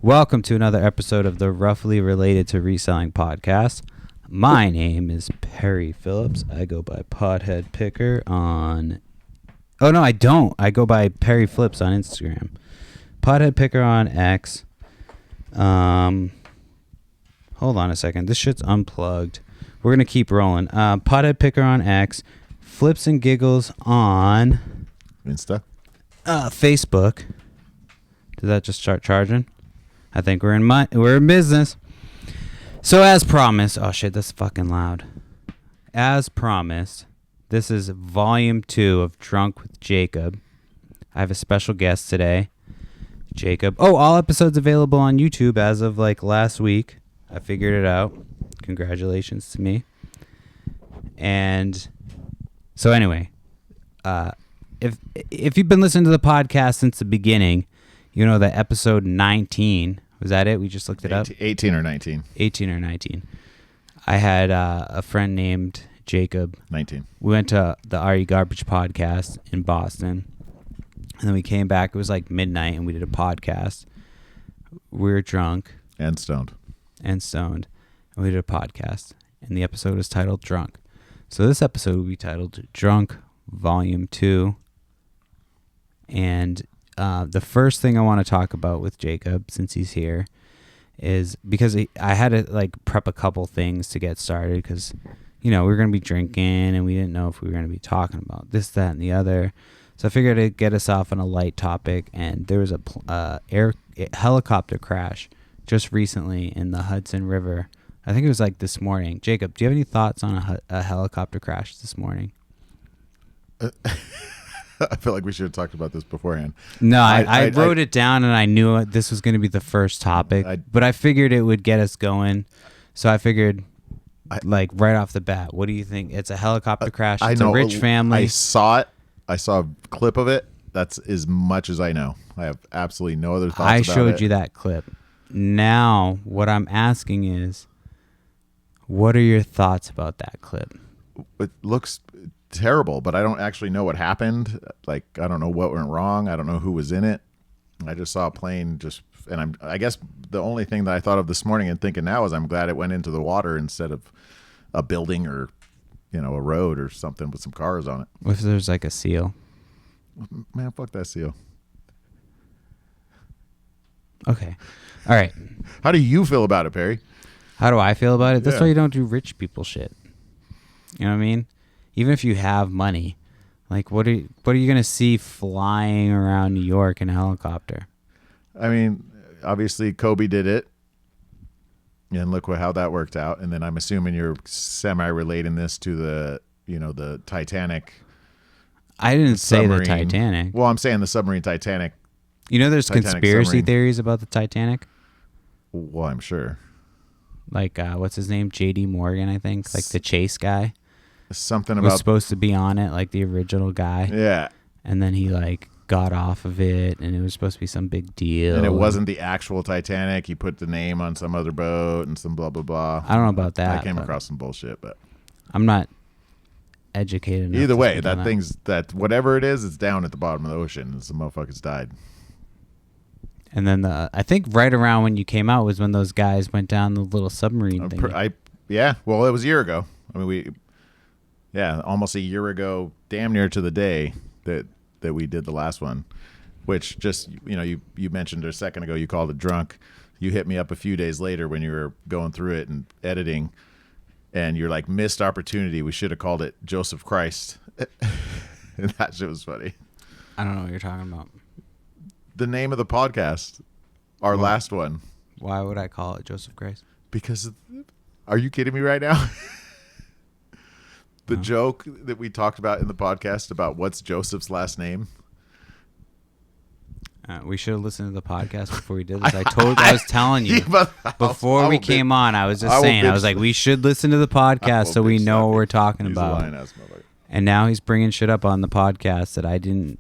Welcome to another episode of the Roughly Related to Reselling podcast. My name is Perry Phillips. I go by Podhead Picker on... Oh, no, I don't. I go by Perry Flips on Instagram. Podhead Picker on X. Hold on a second. This shit's unplugged. We're going to keep rolling. Podhead Picker on X. Flips and Giggles on... Insta? Facebook. Did that just start charging? I think we're in business. So as promised, oh shit, that's fucking loud. As promised, this is volume 2 of Drunk with Jacob. I have a special guest today, Jacob. Oh, all episodes available on YouTube as of like last week. I figured it out. Congratulations to me. And so anyway, if you've been listening to the podcast since the beginning, you know that episode 19, was that it? We just looked it up? 18 or 19. 18 or 19. I had a friend named Jacob. 19. We went to the RE Garbage podcast in Boston. And then we came back. It was like midnight, and we did a podcast. We were drunk. And stoned. And we did a podcast. And the episode was titled Drunk. So this episode will be titled Drunk Volume 2. And the first thing I want to talk about with Jacob, since he's here, is because I had to like prep a couple things to get started because, you know, we were going to be drinking and we didn't know if we were going to be talking about this, that, and the other. So I figured I'd get us off on a light topic. And there was a helicopter crash just recently in the Hudson River. I think it was like this morning. Jacob, do you have any thoughts on a helicopter crash this morning? I feel like we should have talked about this beforehand. No, I wrote it down and I knew this was going to be the first topic, but I figured it would get us going. So I figured, like right off the bat, what do you think? It's a helicopter crash. It's a rich family. I saw it. I saw a clip of it. That's as much as I know. I have absolutely no other thoughts about it. I showed you that clip. Now, what I'm asking is, what are your thoughts about that clip? It looks terrible, but I don't actually know what happened. Like, I don't know what went wrong. I don't know who was in it. I just saw a plane and I guess the only thing that I thought of this morning and thinking now is I'm glad it went into the water instead of a building or, you know, a road or something with some cars on it. What if there's like a seal? Man, fuck that seal. Okay. All right. How do you feel about it, Perry? How do I feel about it? That's Yeah. why you don't do rich people shit. You know what I mean? Even if you have money, like what are you going to see flying around New York in a helicopter? I mean, obviously Kobe did it, and look how that worked out. And then I'm assuming you're semi-relating this to the Titanic. I didn't say the submarine. Titanic. Well, I'm saying the submarine Titanic. You know, there's Titanic conspiracy submarine. theories about the Titanic. Well, I'm sure. Like, what's his name? J.D. Morgan, I think. Like the Chase guy. Something Was about supposed to be on it, like the original guy. yeah. And then he like got off of it, and it was supposed to be some big deal. And it wasn't the actual Titanic. He put the name on some other boat and some blah blah blah. I don't know about that. I came across some bullshit, but I'm not educated enough either to way, speak on that thing's that whatever it is, it's down at the bottom of the ocean, and some motherfuckers died. And then I think right around when you came out was when those guys went down the little submarine thing. Well, it was a year ago. I mean, almost a year ago, damn near to the day that we did the last one, which just, you know, you mentioned a second ago, you called it drunk. You hit me up a few days later when you were going through it and editing, and you're like, missed opportunity. We should have called it Joseph Christ. And that shit was funny. I don't know what you're talking about. The name of the podcast, our last one. Why would I call it Joseph Christ? Because, are you kidding me right now? The joke that we talked about in the podcast about what's Joseph's last name. We should have listened to the podcast before we did this. I was telling you before we came on. I was just saying. I was like, we should listen to the podcast so we know what we're talking about. And now he's bringing shit up on the podcast that I didn't.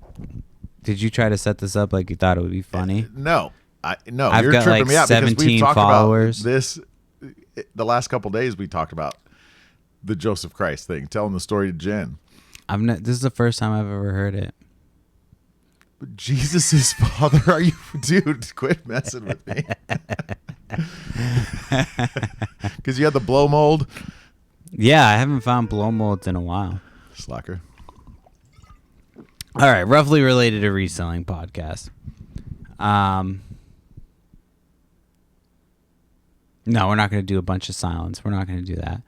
Did you try to set this up like you thought it would be funny? No, I've you're got tripping like me out 17 followers. This the last couple days we talked about the Joseph Christ thing, telling the story to Jen. This is the first time I've ever heard it. Jesus' father? Are you, dude? Quit messing with me. Because you had the blow mold. Yeah, I haven't found blow molds in a while. Slacker. All right, roughly related to reselling podcast. No, we're not going to do a bunch of silence. We're not going to do that.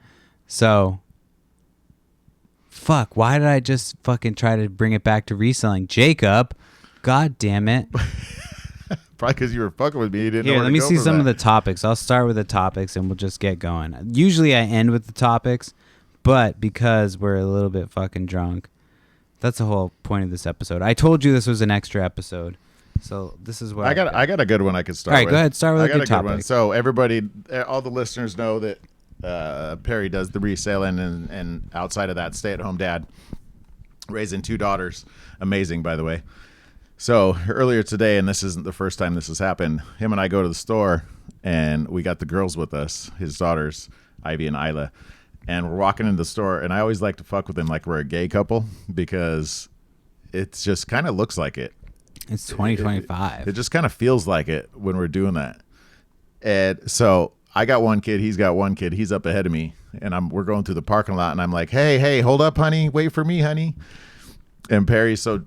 So, fuck, why did I just fucking try to bring it back to reselling? Jacob, god damn it. Probably because you were fucking with me. You didn't know Here, where let to me go see for some that. of the topics. I'll start with the topics and we'll just get going. Usually I end with the topics, but because we're a little bit fucking drunk, that's the whole point of this episode. I told you this was an extra episode. So this is what I got a good one I could start All right, with. go ahead. Start with I a got good topic. one. So everybody, all the listeners know that Perry does the reselling, and outside of that, stay-at-home dad, raising 2 daughters. Amazing, by the way. So earlier today, and this isn't the first time this has happened, him and I go to the store, and we got the girls with us, his daughters, Ivy and Isla, and we're walking into the store, and I always like to fuck with them like we're a gay couple because it just kind of looks like it. It's 2025. It just kind of feels like it when we're doing that. And so I got one kid, he's got one kid, he's up ahead of me, and we're going through the parking lot, and I'm like, hey, hold up, honey, wait for me, honey. And Perry, so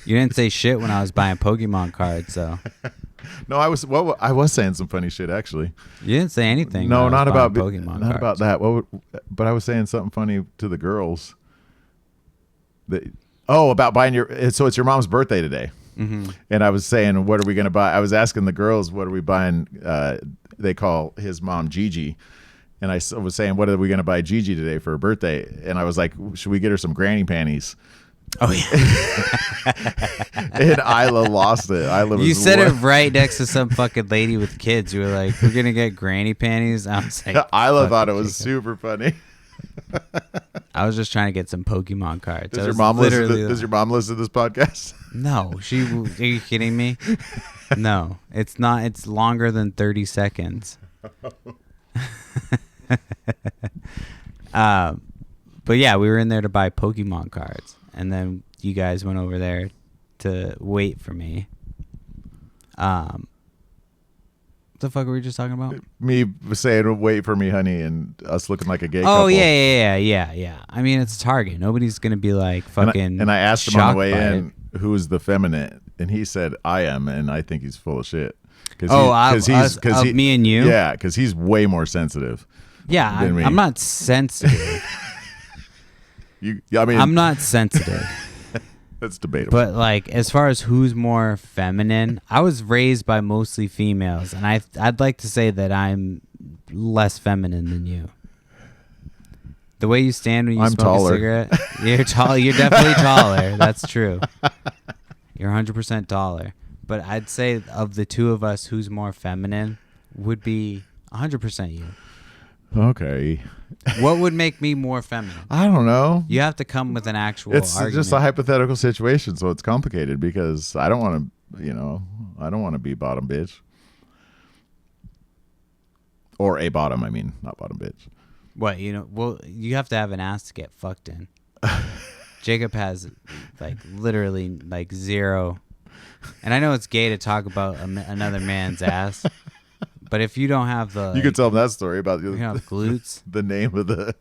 You didn't say shit when I was buying Pokemon cards, though. no, I was saying some funny shit actually. You didn't say anything. No, when I not was buying about Pokemon not cards. about that. But I was saying something funny to the girls. About buying so it's your mom's birthday today. Mm-hmm. And I was saying, what are we going to buy? I was asking the girls, what are we buying? They call his mom Gigi. And I was saying, what are we going to buy Gigi today for her birthday? And I was like, should we get her some granny panties? Oh, yeah. And Isla lost it. You said it right next to some fucking lady with kids. You were like, we're going to get granny panties? I was like, Isla thought it was Jacob. super funny. I was just trying to get some Pokemon cards. Does your mom listen to this podcast? No. Are you kidding me? No. It's not. It's longer than 30 seconds. But yeah, we were in there to buy Pokemon cards. And then you guys went over there to wait for me. What the fuck were we just talking about? Me saying, wait for me, honey, and us looking like a gay couple. Oh, yeah. I mean, it's Target. Nobody's going to be like fucking And I asked him on the way shocked by in, who's the feminine? And he said, I am. And I think he's full of shit. Me and you? Yeah, because he's way more sensitive. Yeah, than me. I'm not sensitive. I'm not sensitive. That's debatable. But like, as far as who's more feminine, I was raised by mostly females, and I'd like to say that I'm less feminine than you. The way you stand when you smoke taller. a cigarette, you're tall. You're definitely taller. That's true. You're 100% taller. But I'd say of the two of us, who's more feminine would be 100% you. Okay. What would make me more feminine? I don't know. You have to come with an actual It's argument. just a hypothetical situation, so it's complicated because I don't want to, I don't want to be bottom bitch. Or a bottom, I mean, not bottom bitch. What, well, you have to have an ass to get fucked in. Jacob has, like, literally, like, zero. And I know it's gay to talk about another man's ass, but if you don't have the... You could tell them that story about you have glutes. the name of the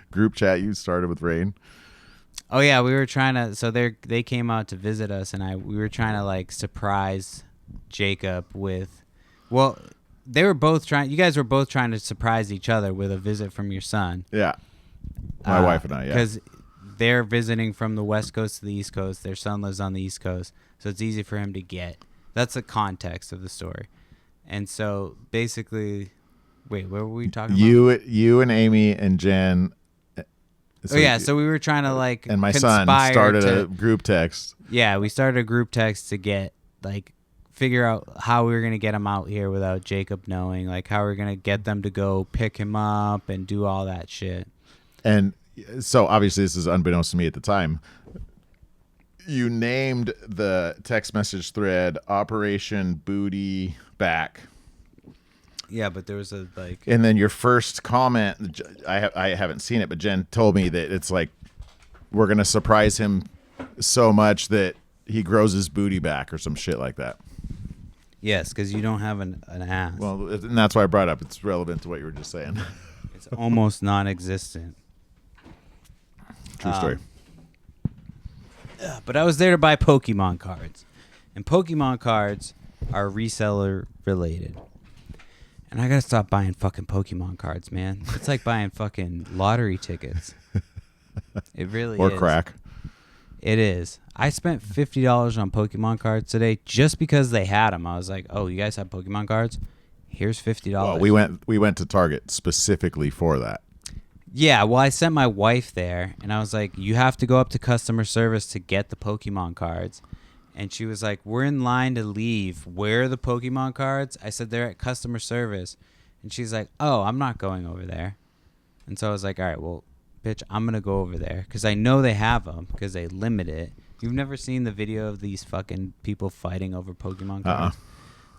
group chat you started with Rain. Oh, yeah, we were trying to... So they came out to visit us, and we were trying to, like, surprise Jacob with... Well, they were both trying... You guys were both trying to surprise each other with a visit from your son. Yeah. My wife and I, yeah. Because they're visiting from the West Coast to the East Coast. Their son lives on the East Coast, so it's easy for him to get. That's the context of the story. And so, basically... Wait, what were we talking about? You and Amy and Jen... So we were trying to, like, and my son started a group text. Yeah, we started a group text to get, like, figure out how we were going to get him out here without Jacob knowing, like, how we are going to get them to go pick him up and do all that shit. And so, obviously, this is unbeknownst to me at the time. You named the text message thread Operation Booty Back. Yeah, but there was a, like... And then your first comment, I haven't seen it, but Jen told me that it's like, we're going to surprise him so much that he grows his booty back or some shit like that. Yes, because you don't have an ass. Well, and that's why I brought it up. It's relevant to what you were just saying. It's almost non-existent. True story. But I was there to buy Pokemon cards. And Pokemon cards are reseller related. And I gotta stop buying fucking Pokemon cards, man. It's like buying fucking lottery tickets. It really Or is. crack. It is. I spent $50 on Pokemon cards today just because they had them. I was like, oh, you guys have Pokemon cards? Here's $50. Well, we went to Target specifically for that. Yeah, well, I sent my wife there, and I was like, you have to go up to customer service to get the Pokemon cards. And she was like, we're in line to leave. Where are the Pokemon cards? I said, they're at customer service. And she's like, oh, I'm not going over there. And so I was like, all right, well, bitch, I'm going to go over there because I know they have them because they limit it. You've never seen the video of these fucking people fighting over Pokemon cards?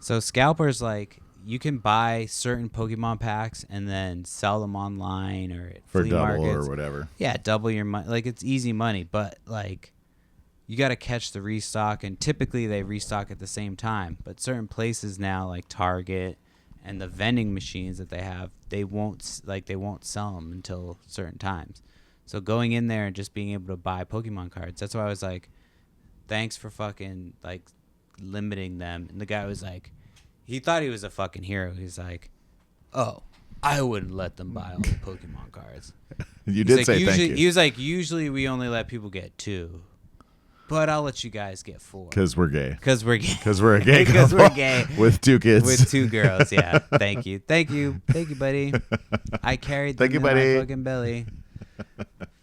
So Scalper's like, you can buy certain Pokemon packs and then sell them online or at For flea double markets. or whatever. Yeah, double your money. Like, it's easy money, but like, you got to catch the restock, and typically they restock at the same time. But certain places now, like Target and the vending machines that they have, they won't sell them until certain times. So going in there and just being able to buy Pokemon cards, that's why I was like, thanks for fucking like limiting them. And the guy was like, he thought he was a fucking hero. He's like, oh, I wouldn't let them buy all the Pokemon cards. You did say usually, thank you. He was like, usually we only let people get 2. But I'll let you guys get 4. Because we're gay. Because we're gay. Because we're a gay Because couple we're gay. with 2 kids. With 2 girls, yeah. Thank you. Thank you. Thank you, buddy. I carried them in my fucking belly.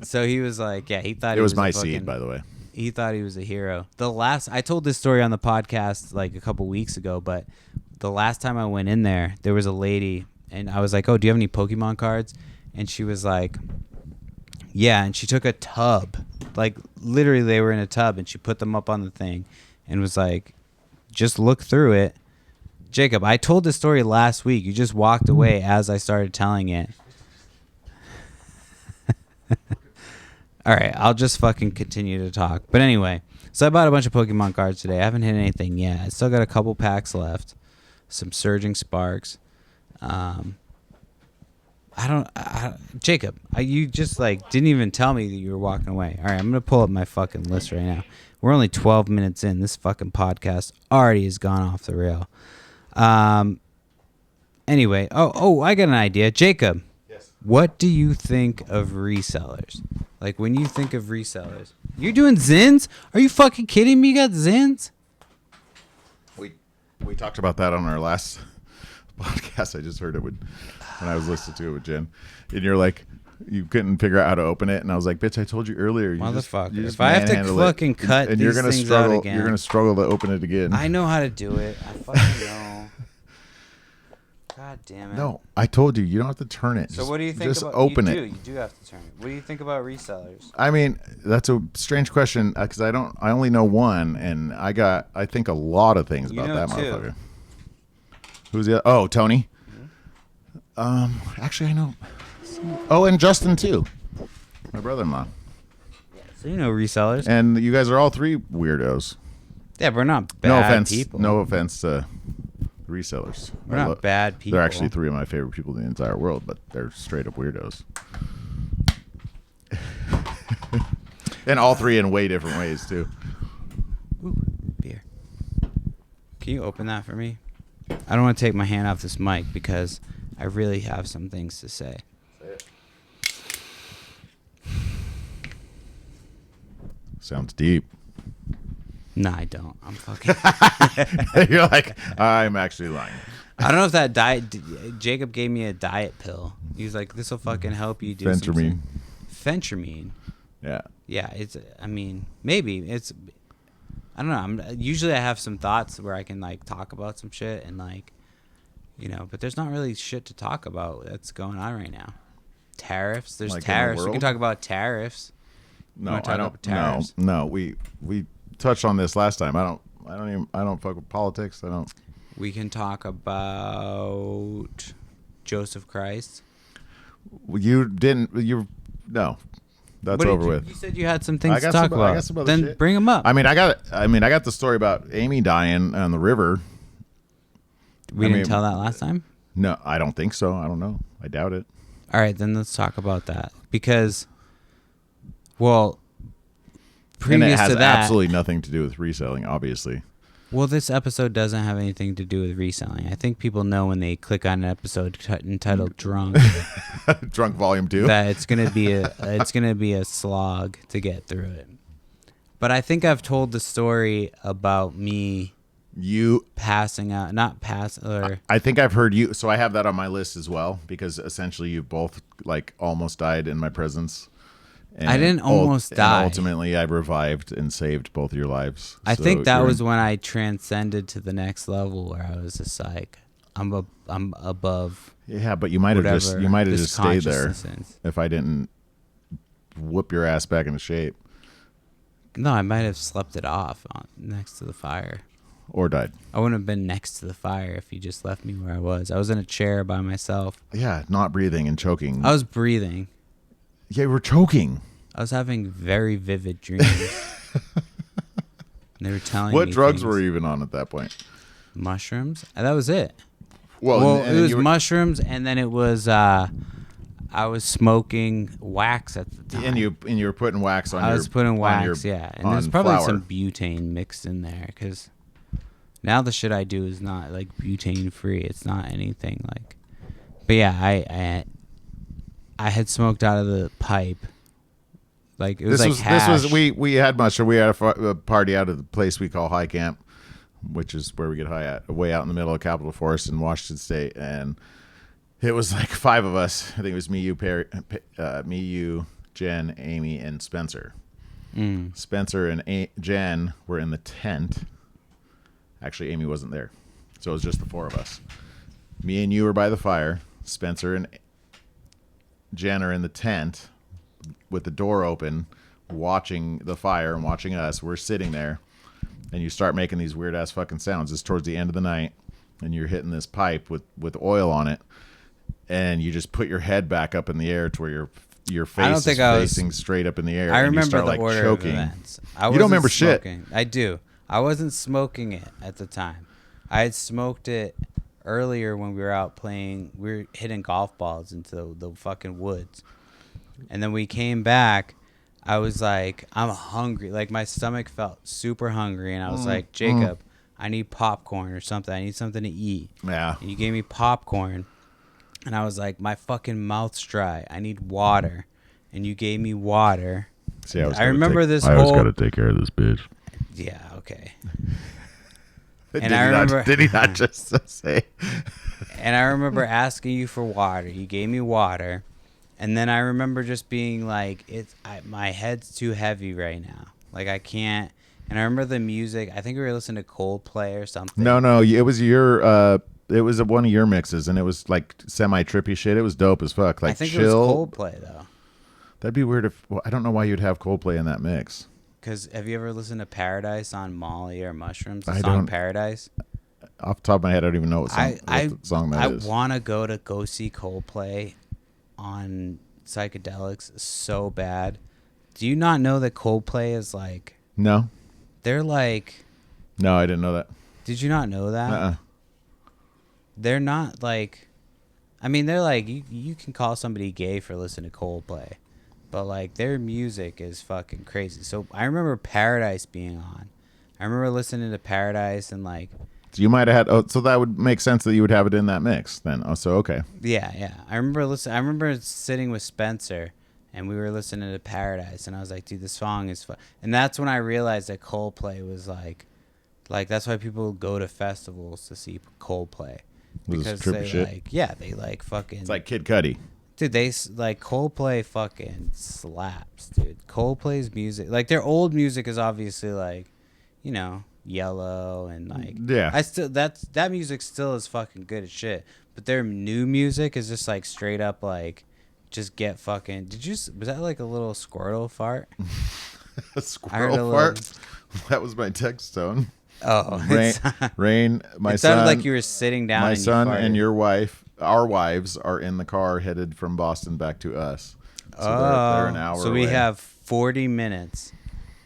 So he was like, yeah, he thought It was a my fucking, seed, by the way. He thought he was a hero. I told this story on the podcast like a couple weeks ago, but the last time I went in there was a lady, and I was like, oh, do you have any Pokemon cards? And she was like, yeah, and she took a tub. Like, literally, they were in a tub, and she put them up on the thing and was like, just look through it. Jacob, I told this story last week. You just walked away as I started telling it. All right, I'll just fucking continue to talk. But anyway, so I bought a bunch of Pokemon cards today. I haven't hit anything yet. I still got a couple packs left. Some Surging Sparks. Jacob, you just like didn't even tell me that you were walking away. All right, I'm going to pull up my fucking list right now. We're only 12 minutes in. This fucking podcast already has gone off the rail. Anyway, I got an idea. Jacob, Yes. What do you think of resellers? Like, when you think of resellers, you're doing Zins? Are you fucking kidding me? You got Zins? We talked about that on our last podcast. I just heard it when I was listening to it with Jen. And you're like, you couldn't figure out how to open it. And I was like, bitch, I told you earlier. Motherfucker. If I have to fucking cut and these you're gonna things struggle, out again. You're going to struggle to open it again. I know how to do it. I fucking know. God damn it. No, I told you. You don't have to turn it. So what do you think just about... open it. You do have to turn it. What do you think about resellers? I mean, that's a strange question because I only know one, and I think a lot of things about that 2. motherfucker. Who's the other? Oh, Tony. Mm-hmm. Actually, I know. Oh, and Justin too, my brother-in-law. So you know resellers. And you guys are all 3 weirdos. Yeah, but we're not bad No offense. people. No offense to resellers. We're not bad people. They're actually 3 of my favorite people in the entire world, but they're straight up weirdos. And all 3 in way different ways too. Ooh, beer. Can you open that for me? I don't want to take my hand off this mic because I really have some things to say. Sounds deep. No, I don't. I'm fucking... You're like, I'm actually lying. I don't know if that diet... Jacob gave me a diet pill. He was like, this will fucking help you do Phentermine. Phentermine. Yeah. Yeah, it's... I mean, maybe. It's... I don't know. Usually I have some thoughts where I can, like, talk about some shit and, like, you know, but there's not really shit to talk about that's going on right now. Tariffs. There's Like in the tariffs. We can world? talk about tariffs. No, wanna talk I don't. about tariffs? No. We touched on this last time. I don't fuck with politics. I don't. We can talk about Joseph Christ. You didn't. You That's What did over you, with. You said you had some things I to got talk some- about. I got some other then shit. bring them up. I got the story about Amy dying on the river. We didn't tell that last time? No, I don't think so. I don't know. I doubt it. All right, then let's talk about that. Because, well, And previous it has to that, absolutely nothing to do with reselling, obviously. well, this episode doesn't have anything to do with reselling. I think people know when they click on an episode entitled "Drunk" Drunk Volume 2. that it's gonna be a slog to get through it. But I think I've told the story about me passing out, not pass or I think I've heard you. So I have that on my list as well, because essentially you both like almost died in my presence. And I didn't almost die. And ultimately, I revived and saved both of your lives. I So think that you're was when I transcended to the next level where I was just like, I'm above. Yeah, but you might have just this stayed there consciousness is. if I didn't whoop your ass back into shape No, I might have slept it off next to the fire. or died. I wouldn't have been next to the fire if you just left me where I was. I was in a chair by myself. Yeah, not breathing and choking. I was breathing. Yeah, you were choking. I was having very vivid dreams. They were telling me What drugs things. were you even on at that point? Mushrooms? And that was it. Well, It was mushrooms, and then it was I was smoking wax at the time. and you were putting wax on. I was putting wax, on your, yeah, and there's probably flour. some butane mixed in there because now the shit I do is not like butane free. It's not anything like. But yeah, I had smoked out of the pipe. Like it was hash. We had mushroom. We had a party out of the place we call High Camp, which is where we get high at, way out in the middle of Capitol Forest in Washington State, and it was like 5 of us. I think it was me, you, Jen, Amy, and Spencer. Spencer and Jen were in the tent. Actually, Amy wasn't there, so it was just the 4 of us. Me and you were by the fire. Spencer and Jen are in the tent with the door open, watching the fire and watching us. We're sitting there, and you start making these weird ass fucking sounds. It's towards the end of the night, and you're hitting this pipe with oil on it, and you just put your head back up in the air to where your face is facing straight up in the air. I and remember you start, the like, order choking. of events. You don't remember smoking. shit. I do. I wasn't smoking it at the time. I had smoked it earlier when we were out playing. We were hitting golf balls into the fucking woods. And then we came back. I was like, I'm hungry. Like, my stomach felt super hungry. And I was like, Jacob, I need popcorn or something. I need something to eat. Yeah. And you gave me popcorn. And I was like, my fucking mouth's dry. I need water. And you gave me water. See, I remember this I always whole... got to take care of this bitch. Yeah, okay. Did I remember... Did he not just say? And I remember asking you for water. You gave me water. And then I remember just being like, my head's too heavy right now. Like, I can't. And I remember the music. I think we were listening to Coldplay or something. No, it was it was one of your mixes, and it was like semi-trippy shit. It was dope as fuck. Like, I think chill. it was Coldplay, though. That'd be weird if... Well, I don't know why you'd have Coldplay in that mix. Because have you ever listened to Paradise on Molly or Mushrooms? The I song don't. Paradise? Off the top of my head, I don't even know what song that is. I want to go see Coldplay on psychedelics so bad. Do you not know that Coldplay is like... No? They're like... No, I didn't know that. Did you not know that? They're not like... I mean, they're like... You can call somebody gay for listening to Coldplay. But like, their music is fucking crazy. So I remember Paradise being on. I remember listening to Paradise and like... So you might have had... Oh, so that would make sense that you would have it in that mix then. Oh, so okay. Yeah. I remember sitting with Spencer and we were listening to Paradise and I was like, dude, this song is fun. And that's when I realized that Coldplay was like that's why people go to festivals to see Coldplay. Because they shit? like, yeah, they like fucking... It's like Kid Cudi. Dude, they like Coldplay fucking slaps, dude. Coldplay's music, like their old music is obviously like, you know, Yellow and like, yeah. That music still is fucking good as shit. But their new music is just like straight up like, just get fucking. Was that like a little Squirtle fart? A squirrel fart? That was my text tone. Oh, Rain. My it son. sounded like you were sitting down. My and son you farted. and your wife, our wives, are in the car headed from Boston back to us. So they're an hour So we away. have 40 minutes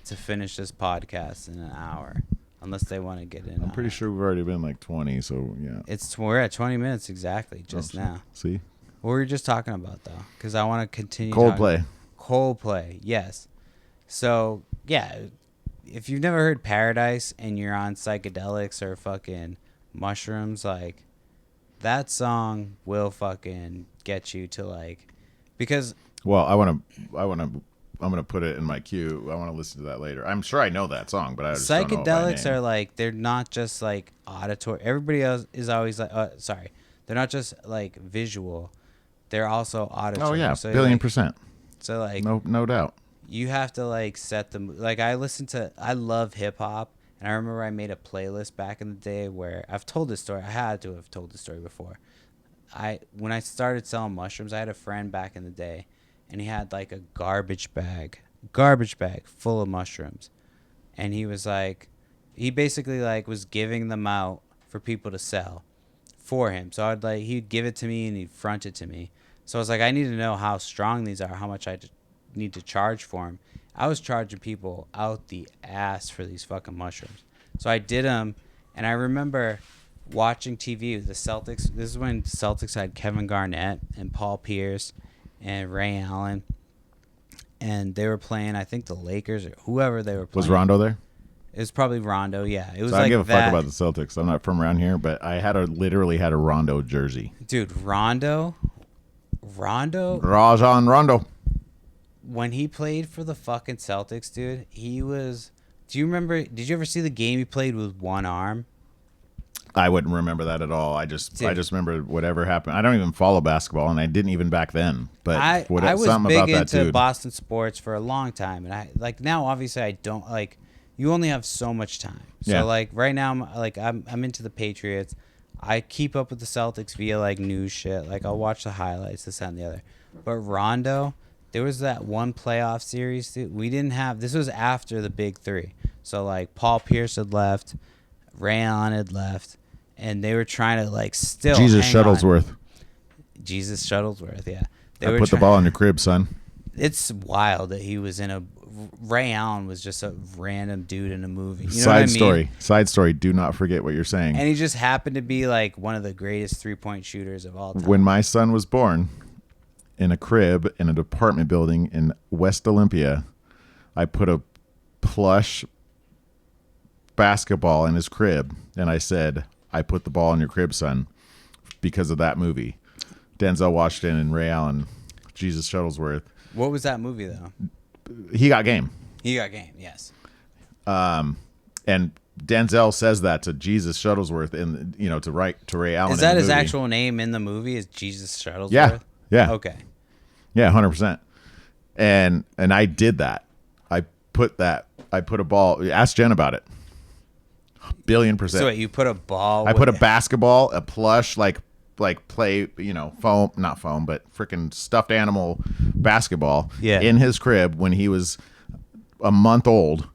to finish this podcast in an hour, unless they want to get in. I'm pretty sure we've already been like 20, so yeah. We're at 20 minutes exactly just now. See? What were we just talking about though? Because I want to continue. Coldplay. Coldplay, yes. So yeah, if you've never heard Paradise and you're on psychedelics or fucking mushrooms, like that song will fucking get you to like, because Well, I'm gonna put it in my queue. I want to listen to that later. I'm sure I know that song, but I just don't know it by psychedelics name. are like, they're not just like auditory. Everybody else is always like, they're not just like visual. They're also auditory. Oh yeah, so %. So like, No doubt. you have to like set the like. I love hip hop, and I remember I made a playlist back in the day where I've told this story. I had to have told this story before. When I started selling mushrooms, I had a friend back in the day, and he had like a garbage bag full of mushrooms, and he was like, he basically like was giving them out for people to sell for him. So he'd give it to me and he'd front it to me. So I was like, I need to know how strong these are, how much I need to charge for them. I was charging people out the ass for these fucking mushrooms. So I did them, and I remember watching TV. The Celtics. This is when Celtics had Kevin Garnett and Paul Pierce and Ray Allen, and they were playing. I think the Lakers or whoever they were playing. Was Rondo there? It was probably Rondo. Yeah, it was So I like don't give a that. fuck about the Celtics. I'm not from around here, but I literally had a Rondo jersey. Dude, Rondo, Rajon Rondo. when he played for the fucking Celtics, dude, he was. Do you remember? Did you ever see the game he played with one arm? I wouldn't remember that at all. I just Dude. remember whatever happened. I don't even follow basketball, and I didn't even back then. But I was something big about that into dude. Boston sports for a long time, and I like now. Obviously, I don't like. You only have so much time. So Yeah. like right now, I'm into the Patriots. I keep up with the Celtics via like news shit. Like I'll watch the highlights, this that, and the other. But Rondo, there was that one playoff series. Dude, we didn't have. This was after the big three. So like Paul Pierce had left, Ray Allen had left, and they were trying to like still. Jesus hang on. Shuttlesworth. Jesus Shuttlesworth, yeah. They I were put the try- ball in your crib, son. It's wild that he was in a. Ray Allen was just a random dude in a movie. You know what I mean? Side story. Do not forget what you're saying. And he just happened to be like one of the greatest 3-point shooters of all time. When my son was born, in a crib in an apartment building in West Olympia, I put a plush basketball in his crib, and I said, I put the ball in your crib, son, because of that movie. Denzel Washington and Ray Allen, Jesus Shuttlesworth. What was that movie though? He got game. He got game, yes. And Denzel says that to Jesus Shuttlesworth to Ray Allen. Is that in the his movie. actual name in the movie? Is Jesus Shuttlesworth? Yeah. Okay. Yeah, 100%. And I did that. I put a ball. Ask Jen about it. $1,000,000,000%. So wait, you put a ball. I put a basketball, a plush, like play, foam, not foam, but freaking stuffed animal basketball in his crib when he was a month old,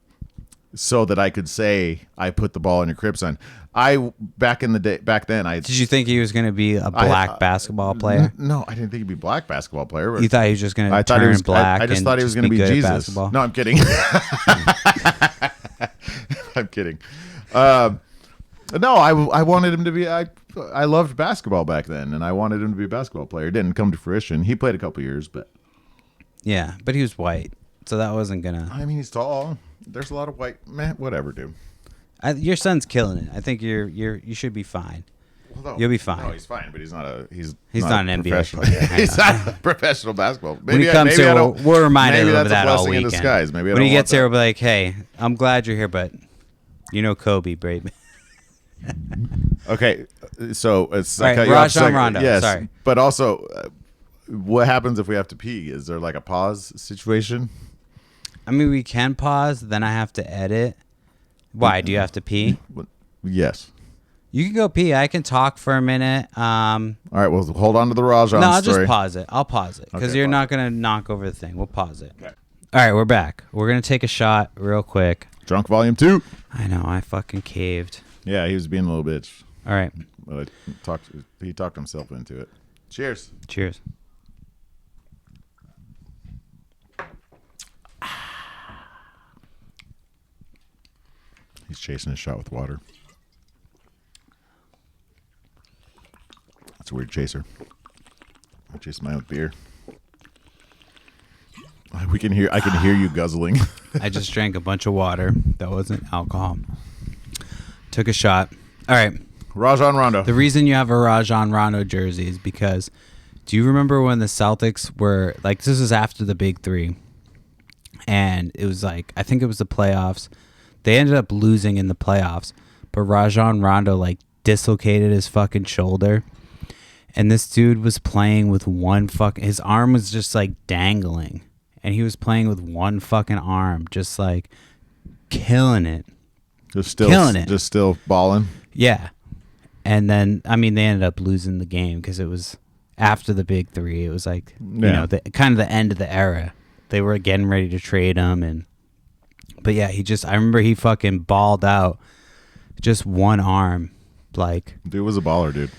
so that I could say I put the ball in your crib, son. Back then, Did you think he was going to be a black basketball player? No, I didn't think he'd be a black basketball player. But You thought he was just going to I thought turn he was black. I just thought he was going to be good at Jesus. basketball? No, I'm kidding. I'm kidding. No, I wanted him to be. I loved basketball back then, and I wanted him to be a basketball player. It didn't come to fruition. He played a couple years, but Yeah, but he was white, so that wasn't gonna. I mean, he's tall. There's a lot of white man. Whatever, dude. Your son's killing it. I think you should be fine. Well, no, You'll be fine. No, he's fine, but he's not a. He's not a an NBA professional. player. He's not a professional basketball. When he comes here, we'll remind him of that all in weekend. disguise. Maybe when he gets here, we'll be like, "Hey, I'm glad you're here, but you know Kobe, baby." Okay, so it's All right, I cut you off Rajon second. Rondo, Yes, sorry. but also, what happens if we have to pee? Is there like a pause situation? I mean, we can pause. Then I have to edit. Why? Do you have to pee? Yes. You can go pee. I can talk for a minute. All right. Well, hold on to the Rajon No, I'll story. just pause it. I'll pause it because Okay, you're pause not gonna knock over the thing. We'll pause it. Okay. All right, we're back. We're gonna take a shot real quick. Drunk Volume 2. I know. I fucking caved. Yeah, he was being a little bitch. All right. But he talked himself into it. Cheers. Cheers. He's chasing his shot with water. That's a weird chaser. I chase mine with beer. I can hear you guzzling. I just drank a bunch of water that wasn't alcohol. Took a shot. All right. Rajon Rondo. The reason you have a Rajon Rondo jersey is because, do you remember when the Celtics were, like, this was after the Big Three, and it was like, I think it was the playoffs. They ended up losing in the playoffs, but Rajon Rondo, like, dislocated his fucking shoulder, and this dude was playing with his arm was just, like, dangling, and he was playing with one fucking arm, just, like, killing it. Just still balling. Yeah. And then, I mean, they ended up losing the game because it was after the Big Three. It was like, you know, kind of the end of the era. They were getting ready to trade him. But yeah, I remember he fucking balled out just one arm. Like, dude was a baller, dude.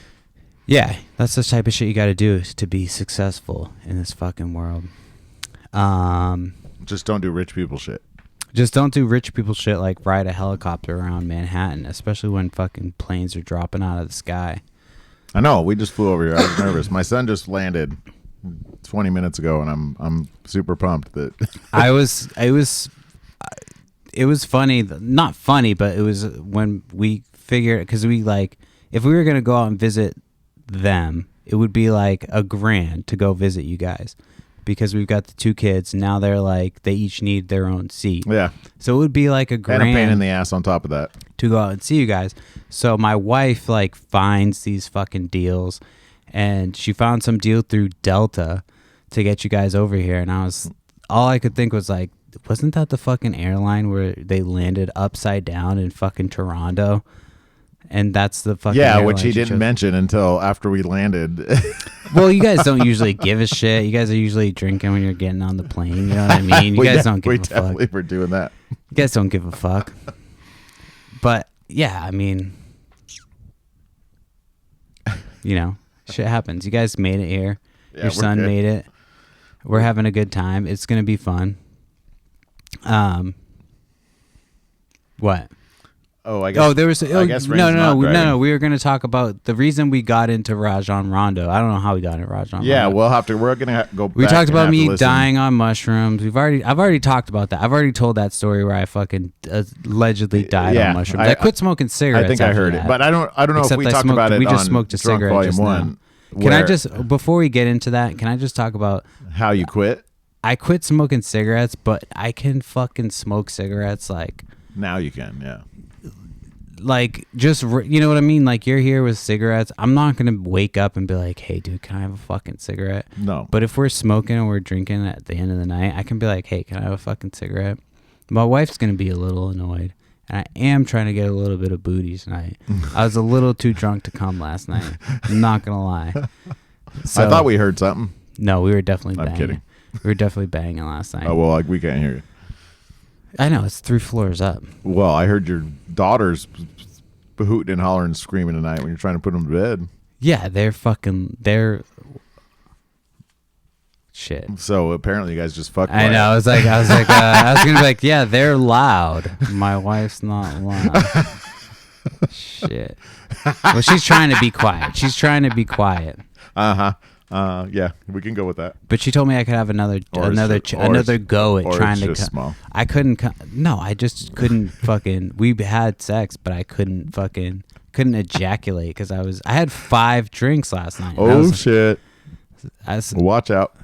Yeah, that's the type of shit you got to do to be successful in this fucking world. Just don't do rich people shit. Just don't do rich people shit like ride a helicopter around Manhattan, especially when fucking planes are dropping out of the sky. I know. We just flew over here. I was nervous. My son just landed 20 minutes ago, and I'm super pumped that it was funny, not funny, but it was when we figured, because we, like, if we were gonna go out and visit them, it would be like $1,000 to go visit you guys. Because we've got the two kids, now they're like, they each need their own seat. Yeah. So it would be like $1,000. And a pain in the ass on top of that. To go out and see you guys. So my wife, like, finds these fucking deals, and she found some deal through Delta to get you guys over here. And all I could think was, like, wasn't that the fucking airline where they landed upside down in fucking Toronto? And that's the fucking which he didn't mention until after we landed. Well, you guys don't usually give a shit. You guys are usually drinking when you're getting on the plane. You know what I mean? You guys don't give a fuck. We definitely were doing that. You guys don't give a fuck. But yeah, I mean, you know, shit happens. You guys made it here. Yeah, your son made it. We're having a good time. It's gonna be fun. What? Oh, I guess. Oh, there was. I guess no. We were going to talk about the reason we got into Rajon Rondo. I don't know how we got into Rajon Rondo. Yeah, we're gonna go. We talked about me dying on mushrooms. I've already talked about that. I've already told that story where I fucking allegedly died on mushrooms. I quit smoking cigarettes. I think I heard it, but I don't know Except if we talked about it. We just on smoked a Drunk cigarette Volume just 1. now. Can I just, before we get into that, can I just talk about how you quit? I quit smoking cigarettes, but I can fucking smoke cigarettes like now. You can, yeah. Like, just, you know what I mean? Like, you're here with cigarettes. I'm not going to wake up and be like, hey, dude, can I have a fucking cigarette? No. But if we're smoking and we're drinking at the end of the night, I can be like, hey, can I have a fucking cigarette? My wife's going to be a little annoyed. And I am trying to get a little bit of booty tonight. I was a little too drunk to come last night. I'm not going to lie. So, I thought we heard something. No, we were definitely banging. I'm kidding. We were definitely banging last night. Oh, well, like, we can't hear you. I know, it's 3 floors up. Well, I heard your daughters hooting and hollering and screaming tonight when you're trying to put them to bed. Yeah, they're shit. So apparently you guys just fucked. I know. I was gonna be like, yeah, they're loud. My wife's not loud. Shit. Well, she's trying to be quiet. Yeah, we can go with that. But she told me I could have another go at trying to. Small. I couldn't. No, I just couldn't fucking. We had sex, but I couldn't ejaculate because I had 5 drinks last night. Oh shit! Watch out.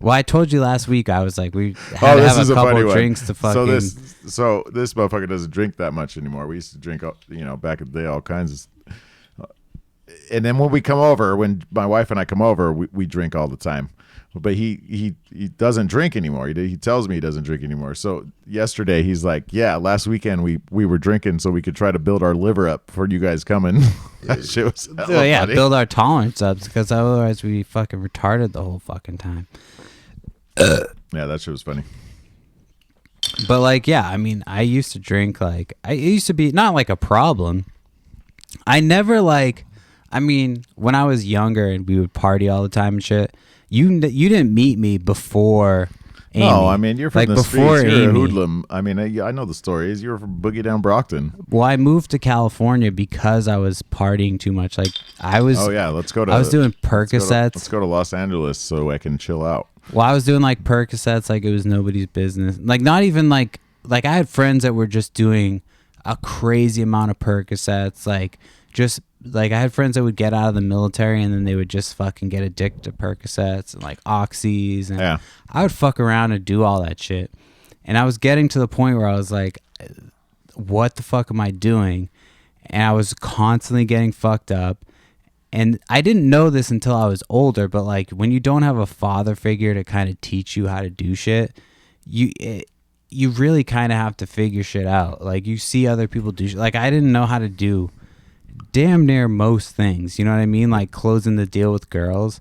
Well, I told you last week I was like, we had to have a couple drinks to fucking. So this motherfucker doesn't drink that much anymore. We used to drink, back in the day, all kinds of. And then when we come over, when my wife and I come over, we drink all the time. But he doesn't drink anymore. He tells me he doesn't drink anymore. So yesterday he's like, yeah, last weekend we were drinking so we could try to build our liver up for you guys coming. That shit was funny. Build our tolerance up because otherwise we fucking retarded the whole fucking time. Yeah, that shit was funny. But like, yeah, I mean, I used to drink like, it used to be not like a problem. I never like, I mean, when I was younger and we would party all the time and shit, you didn't meet me before Amy. No, I mean, you're from like the before streets. You're a Amy. hoodlum. I mean, I know the stories. You were from Boogie Down Brockton. Well, I moved to California because I was partying too much. Like I was. Oh yeah, let's go to. I was doing let's Percocets. go to Los Angeles so I can chill out. Well, I was doing like Percocets like it was nobody's business. Like not even like I had friends that were just doing a crazy amount of Percocets. Like just like I had friends that would get out of the military and then they would just fucking get addicted to Percocets and like oxys, and Yeah. I would fuck around and do all that shit. And I was getting to the point where I was like, what the fuck am I doing? And I was constantly getting fucked up. And I didn't know this until I was older, but like when you don't have a father figure to kind of teach you how to do shit, you really kind of have to figure shit out. Like you see other people do shit. Like I didn't know how to do damn near most things. You know what I mean? Like closing the deal with girls.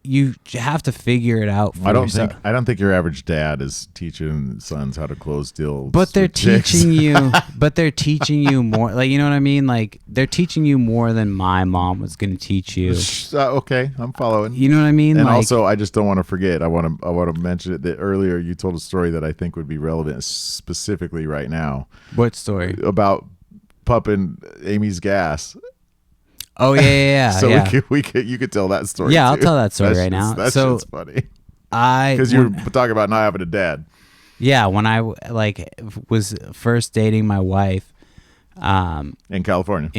You have to figure it out for yourself. I don't think your average dad is teaching sons how to close deals. But they're with chicks. teaching you. But they're teaching you more. Like you know what I mean? Like they're teaching you more than my mom was going to teach you. Okay, I'm following. You know what I mean? And like, also, I just don't want to forget. I want to mention it that earlier you told a story that I think would be relevant specifically right now what story? about pumping Amy's gas. Oh yeah. So yeah. you could tell that story. Yeah, I'll too. tell that story right now. That So shit's funny I because you're talking about not having a dad. Yeah, when I like was first dating my wife, In California.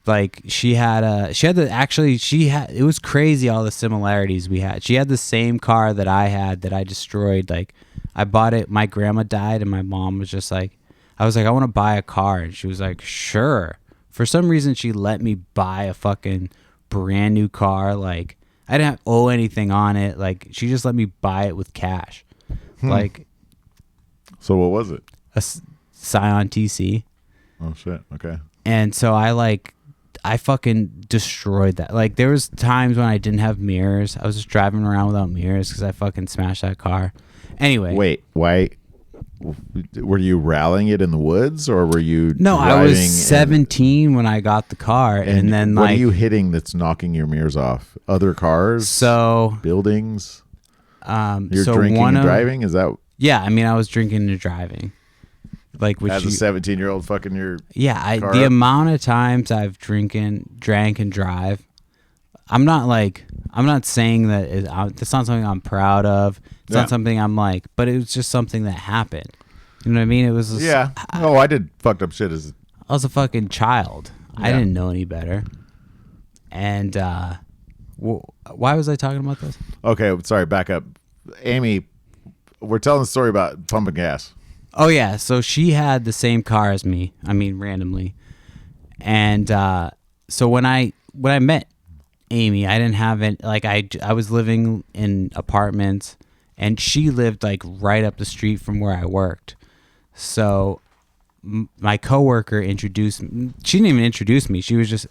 like it was crazy all the similarities we had. She had the same car that I had that I destroyed. Like I bought it, my grandma died and my mom was just like, I was like, I want to buy a car, and she was like, sure. For some reason she let me buy a fucking brand new car. Like I didn't owe anything on it. Like she just let me buy it with cash. Like, So what was it? a Scion TC. Oh shit. Okay. And so I fucking destroyed that. Like there was times when I didn't have mirrors. I was just driving around without mirrors because I fucking smashed that car. Anyway. Wait. Why? Were you rallying it in the woods, or were you? No, I driving was 17 when I got the car, and then what like are you hitting that's knocking your mirrors off? Other cars? so Buildings? You're so drinking one and of, driving? Is that Yeah, I mean I was drinking and driving. Like which as a 17-year-old fucking your Yeah, car the up? amount of times I've drank and drive, I'm not saying that it's not something I'm proud of. It's Yeah. not something I'm like, but it was just something that happened. You know what I mean? It was just, Yeah. Oh, I did fucked up shit as I was a fucking child. I Yeah. didn't know any better. And why was I talking about this? Okay, sorry, back up. Amy, we're telling the story about pumping gas. Oh yeah, so she had the same car as me. I mean, randomly. And so when I met Amy, I didn't have it. Like I was living in apartments, and she lived like right up the street from where I worked. So my coworker introduced me. She didn't even introduce me.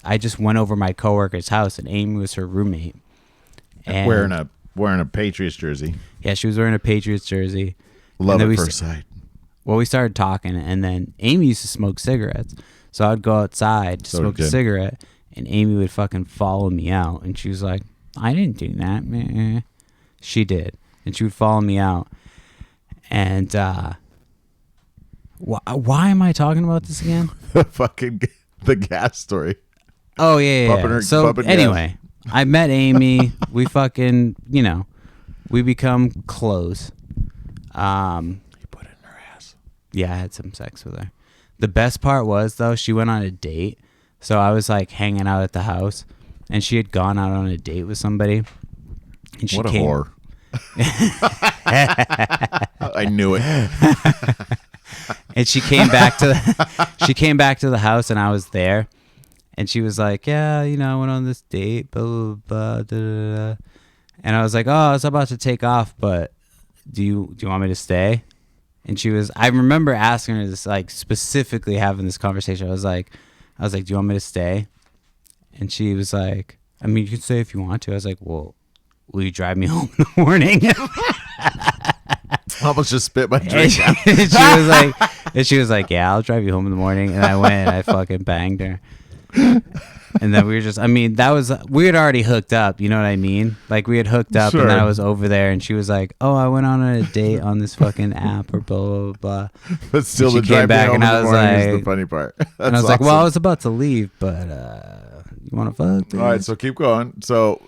I just went over my coworker's house, and Amy was her roommate. And Wearing a Patriots jersey. yeah, she was wearing a Patriots jersey. Love then at we first sight. Well, we started talking, and then Amy used to smoke cigarettes. So I'd go outside to So smoke a did. cigarette, and Amy would fucking follow me out. And she was like, I didn't do that. Meh. She did. And she would follow me out. And why am I talking about this again? The gas story. Oh, yeah. Pumping her- So pumping gas. anyway, I met Amy. We fucking, we become close. You put it in her ass. Yeah, I had some sex with her. The best part was, though, she went on a date. So I was like hanging out at the house, and she had gone out on a date with somebody. And she What a came, whore. I knew it. And she came back to the house, and I was there. And she was like, yeah, I went on this date, blah, blah, blah, da, da, da. And I was like, oh, I was about to take off, but do you want me to stay? And I remember asking her this, like specifically having this conversation. I was like, do you want me to stay? And she was like, I mean, you can stay if you want to. I was like, well, will you drive me home in the morning? Almost just spit my drink out. and she was like, yeah, I'll drive you home in the morning. And I went and I fucking banged her. And then we were just, I mean, we had already hooked up, you know what I mean? Like we had hooked up Sure. and then I was over there and she was like, oh, I went on a date on this fucking app or blah, blah, blah. But still, she the came drive back home and in I the was morning is the like- funny part. And I was like, well, I was about to leave, but you want to fuck? All right, so keep going. So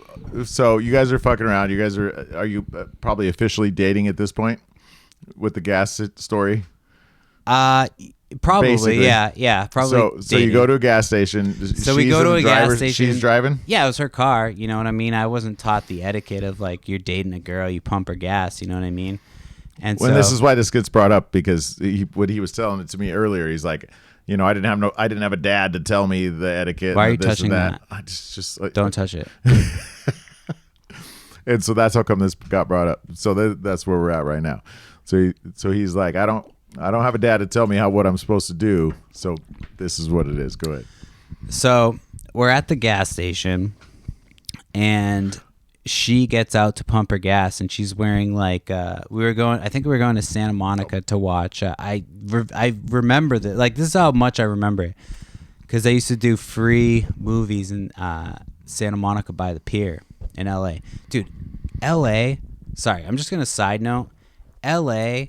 you guys are fucking around. You guys are you probably officially dating at this point with the gas story? Probably, Basically. yeah, probably. So you go to a gas station. So we go to a gas station. She's driving. Yeah, it was her car. You know what I mean? I wasn't taught the etiquette of like you're dating a girl, you pump her gas. You know what I mean? And When this is why this gets brought up because what he was telling it to me earlier. He's like, you know, I didn't have a dad to tell me the etiquette. Why are you and this touching and that? I just don't touch it. And so that's how come this got brought up. So that's where we're at right now. So he's like, I don't have a dad to tell me what I'm supposed to do. So this is what it is. Go ahead. So we're at the gas station, and she gets out to pump her gas, and she's wearing like I think we were going to Santa Monica to watch. I remember that. Like, this is how much I remember it, because I used to do free movies in Santa Monica by the pier in LA. Dude, LA. Sorry, I'm just gonna side note. LA.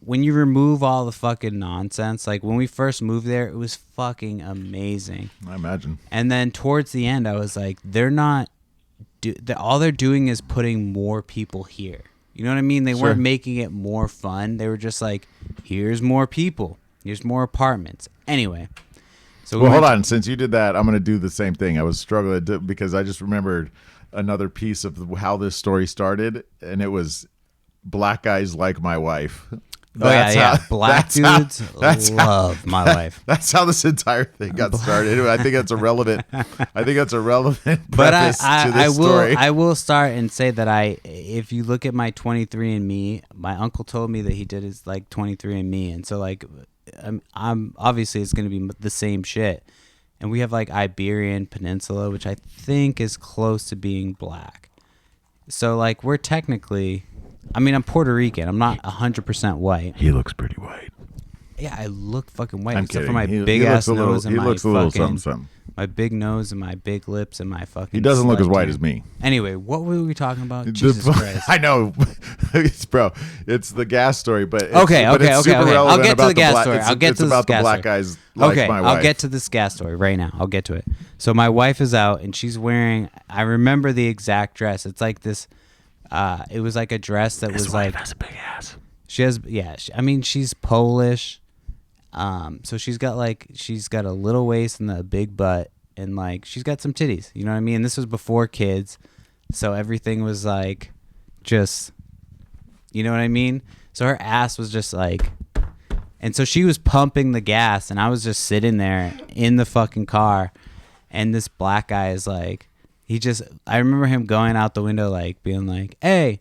When you remove all the fucking nonsense, like when we first moved there, it was fucking amazing. I imagine. And then towards the end, I was like, they're not. All they're doing is putting more people here. You know what I mean? They weren't making it more fun. They were just like, here's more people. Here's more apartments. Anyway. So hold on. Since you did that, I'm going to do the same thing. I was struggling because I just remembered another piece of how this story started, and it was black guys like my wife. Black dudes love my wife. That's how this entire thing got started. I think that's a relevant. But I will start and say that if you look at my 23andMe, my uncle told me that he did his like 23andMe, and so like I'm obviously it's gonna be the same shit. And we have like Iberian Peninsula, which I think is close to being black. So like we're technically. I mean, I'm Puerto Rican. I'm not 100% white. He looks pretty white. Yeah, I look fucking white. I'm except kidding. for my He big ass looks a little- nose and he my looks a little fucking, something. my big nose and my big lips and my fucking. He doesn't look as white teeth. as me. Anyway, what were we talking about? Jesus Christ! I know, it's the gas story, but it's, Okay. But it's super I'll relevant get to about the gas black, story. it's- I'll get it's to this about the gas black story. guys like Okay, my wife. I'll get to this gas story right now. I'll get to it. So my wife is out and she's wearing. I remember the exact dress. It's like this. It was like a dress that was like. has a big ass. She has, yeah. I mean, she's Polish, so she's got a little waist and a big butt, and like she's got some titties. You know what I mean? This was before kids, so everything was like, just, you know what I mean? So her ass was just like, and so she was pumping the gas, and I was just sitting there in the fucking car, and this black guy is like, I remember him going out the window like being like, hey.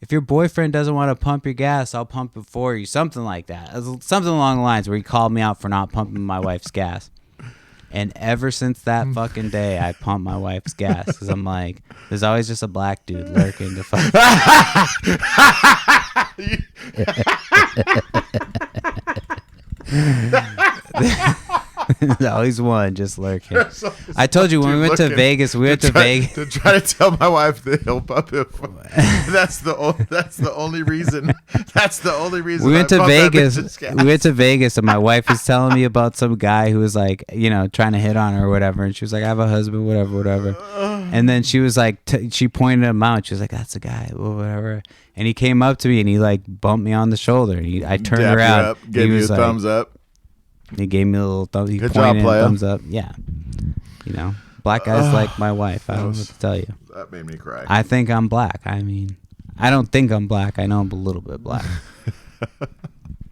If your boyfriend doesn't want to pump your gas, I'll pump it for you. Something like that. Something along the lines where he called me out for not pumping my wife's gas. And ever since that fucking day, I pump my wife's gas. Because I'm like, there's always just a black dude lurking to fuck. There's always one just lurking. I told you when we went to Vegas, to try to tell my wife that he'll pump it. That's the only reason. That's the only reason. We went to Vegas. We went to Vegas, and my wife was telling me about some guy who was like, trying to hit on her or whatever. And she was like, I have a husband, whatever. And then she was like, she pointed him out. She was like, that's the guy, whatever. And he came up to me and he like bumped me on the shoulder. And I turned around. Gave you a thumbs up. He gave me a little thumbs. He Good pointed job, playa. thumbs up. Yeah. Black guys like my wife. I don't know what to tell you. That made me cry. I think I'm black. I mean, I don't think I'm black. I know I'm a little bit black.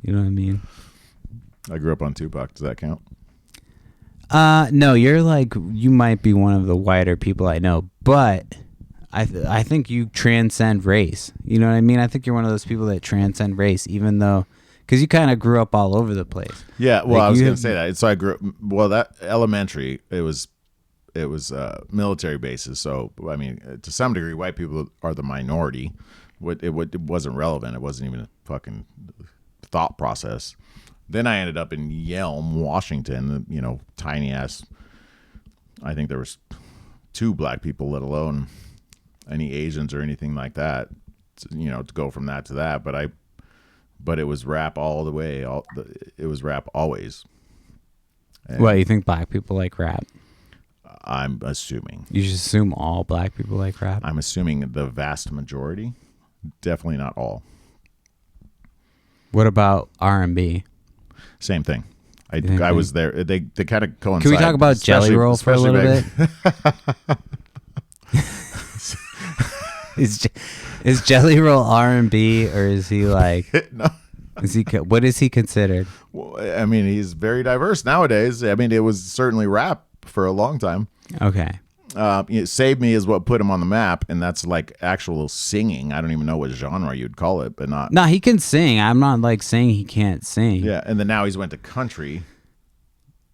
You know what I mean? I grew up on Tupac. Does that count? No, you might be one of the whiter people I know, but I think you transcend race. You know what I mean? I think you're one of those people that transcend race, even though, because you kind of grew up all over the place. Yeah, well, I was going to say that. So I grew up, that elementary, it was military bases. So, I mean, to some degree, white people are the minority. It wasn't relevant. It wasn't even a fucking thought process. Then I ended up in Yelm, Washington, tiny ass I think there was 2 black people, let alone any Asians or anything like that. To go from that to that, but it was rap all the way. It was rap always. And What, you think black people like rap? I'm assuming. You just assume all black people like rap? I'm assuming the vast majority. Definitely not all. What about R&B? Same thing. I was there. They kind of coincide. Can we talk about Jelly Roll for a little bit? Is Jelly Roll R&B, or is he like? No. What is he considered? Well, I mean, he's very diverse nowadays. I mean, it was certainly rap for a long time. Okay. Save Me is what put him on the map, and that's like actual singing. I don't even know what genre you'd call it, but not. No, he can sing. I'm not like saying he can't sing. Yeah, and then now he's went to country,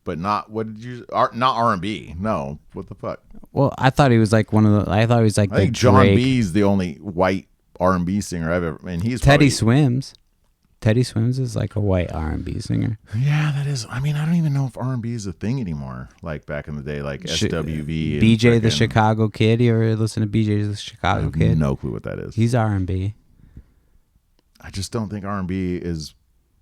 but not not R&B. No, what the fuck? Well, I thought he was like I thought he was like I think John B's the only white R&B singer I've ever. I mean, he's Teddy Swims. Teddy Swims is like a white R&B singer. Yeah, that is. I mean, I don't even know if R&B is a thing anymore. Like back in the day, like SWV. BJ the Chicago Kid. You ever listen to BJ the Chicago Kid? No clue what that is. He's R&B. I just don't think R&B is.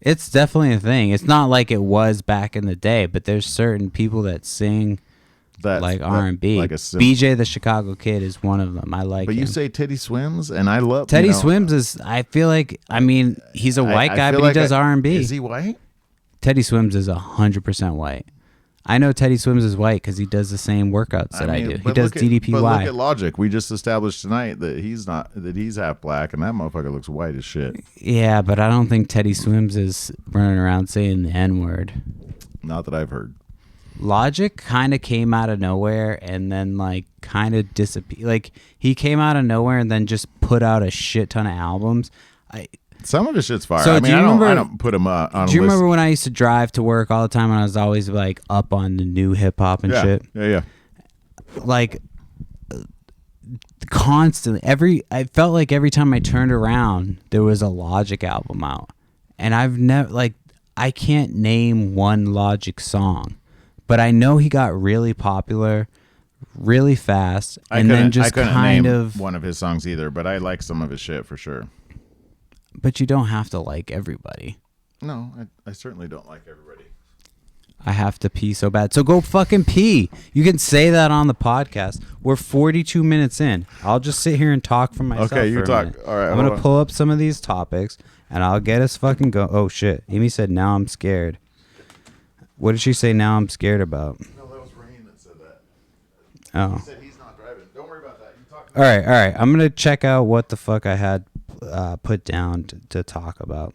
It's definitely a thing. It's not like it was back in the day, but there's certain people that sing like R&B. Like BJ the Chicago Kid is one of them. I like But him. you say Teddy Swims, and I love Teddy Swims is. I feel like. I mean, he's a white guy, but he does R&B. Is he white? Teddy Swims is 100% white. I know Teddy Swims is white because he does the same workouts that I do. He does DDPY. But look at Logic. We just established tonight that he's not. That he's half black, and that motherfucker looks white as shit. Yeah, but I don't think Teddy Swims is running around saying the N-word. Not that I've heard. Logic kind of came out of nowhere and then like kind of disappeared. Like he came out of nowhere and then just put out a shit ton of albums. Some of his shit's fire. So I mean, I don't put him on a list. Do you remember when I used to drive to work all the time and I was always like up on the new hip hop and shit? Yeah. Like constantly, I felt like every time I turned around there was a Logic album out, and I've never I can't name one Logic song. But I know he got really popular really fast, and then just kind of one of his songs either, but I like some of his shit for sure. But you don't have to like everybody. No, I certainly don't like everybody. I have to pee so bad. So go fucking pee. You can say that on the podcast. We're 42 minutes in. I'll just sit here and talk for myself. Okay, you talk. Minute. All right. I'm going to pull up some of these topics, and I'll get us fucking go. Oh, shit. Amy said, now I'm scared. What did she say now I'm scared about? No, that was Rain that said that. Oh. He said he's not driving. Don't worry about that. You talk. All right. I'm going to check out what the fuck I had put down to talk about.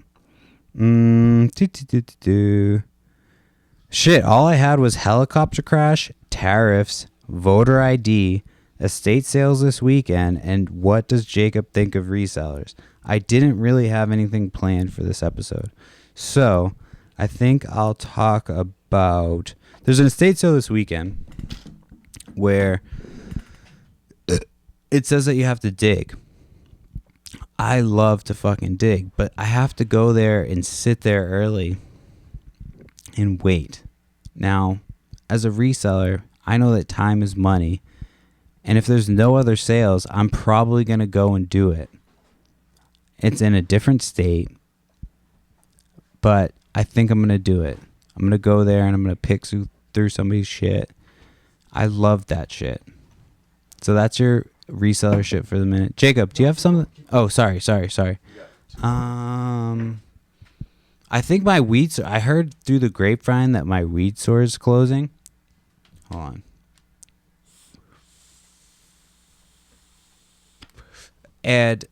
Shit, all I had was helicopter crash, tariffs, voter ID, estate sales this weekend, and what does Jacob think of resellers? I didn't really have anything planned for this episode. So I think I'll talk about... There's an estate sale this weekend where it says that you have to dig. I love to fucking dig, but I have to go there and sit there early and wait. Now, as a reseller, I know that time is money, and if there's no other sales, I'm probably going to go and do it. It's in a different state, but I think I'm going to do it. I'm going to go there and I'm going to pick through somebody's shit. I love that shit. So that's your reseller shit for the minute. Jacob, do you have something? Oh, sorry. I think my weed store, I heard through the grapevine that my weed store is closing. Hold on. And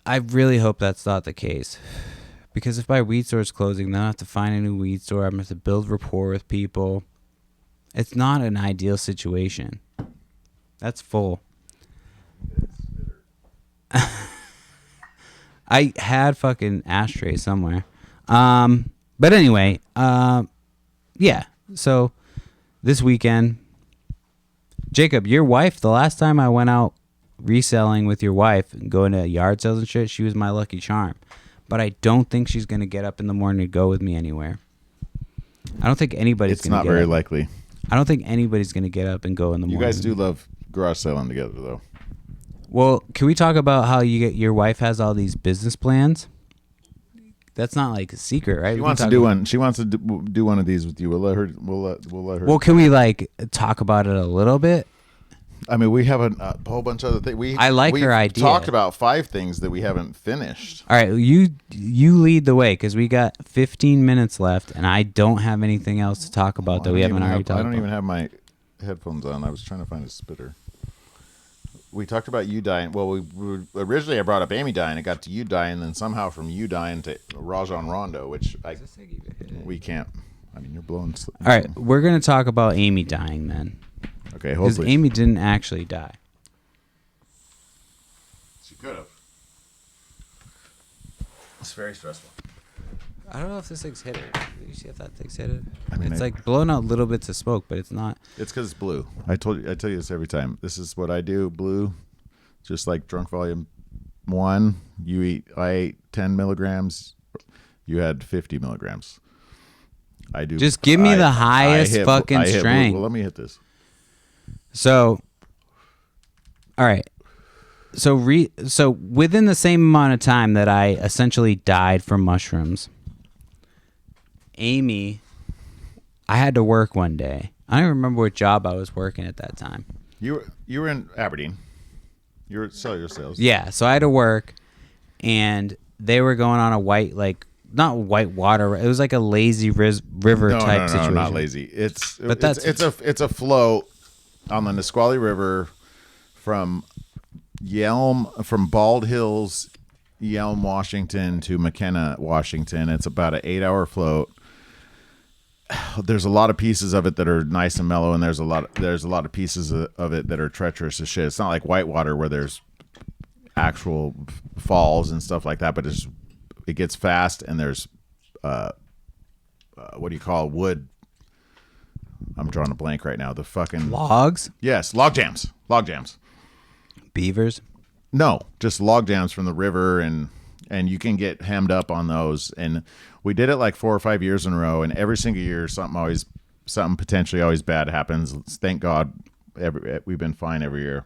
I really hope that's not the case. Because if my weed store is closing, then I have to find a new weed store. I'm going to have to build rapport with people. It's not an ideal situation. That's full. I had fucking ashtrays somewhere. But anyway, yeah. So this weekend, Jacob, your wife, the last time I went out reselling with your wife and going to yard sales and shit, she was my lucky charm. But I don't think she's going to get up in the morning to go with me anywhere. I don't think anybody's going to get up. It's not very likely. I don't think anybody's gonna get up and go in the You morning. guys do love garage selling together, though. Well, can we talk about how your wife has all these business plans? That's not like a secret, right? She wants to do one. She wants to do one of these with you. We'll let her. We'll let her. Well, can we like talk about it a little bit? I mean, we have a whole bunch of other things. I like we've her idea. Talked about 5 things that we haven't finished. All right, you lead the way because we got 15 minutes left, and I don't have anything else to talk about that we haven't already talked about. I don't even have my headphones on. I was trying to find a spitter. We talked about you dying. Well, originally I brought up Amy dying. It got to you dying, then somehow from you dying to Rajon Rondo, which we can't. I mean, you're blowing. All right, we're gonna talk about Amy dying then. Okay, because hopefully Amy didn't actually die. She could have. It's very stressful. I don't know if this thing's hit it. Did you see if that thing's hit it? I mean, it's like blowing out little bits of smoke, but it's not. It's because it's blue. I tell you this every time. This is what I do. Blue, just like Drunk Volume 1. I ate 10 milligrams. You had 50 milligrams. I do. Just give me the highest fucking strength. Well, let me hit this. So, all right. So within the same amount of time that I essentially died from mushrooms, Amy, I had to work one day. I don't remember what job I was working at that time. You were in Aberdeen. You were cellular sales. Yeah, so I had to work, and they were going on a not white water. It was like a lazy river type situation. No, not lazy. It's a float on the Nisqually River from Bald Hills, Yelm, Washington to McKenna, Washington. It's about an 8-hour float. There's a lot of pieces of it that are nice and mellow, and there's a lot of pieces of it that are treacherous as shit. It's not like whitewater where there's actual falls and stuff like that, but it gets fast, and there's what do you call wood? I'm drawing a blank right now. The fucking logs. Yes, log jams. Beavers. No, just log jams from the river, and you can get hemmed up on those. And we did it like 4 or 5 years in a row, and every single year something potentially always bad happens. Thank God we've been fine every year.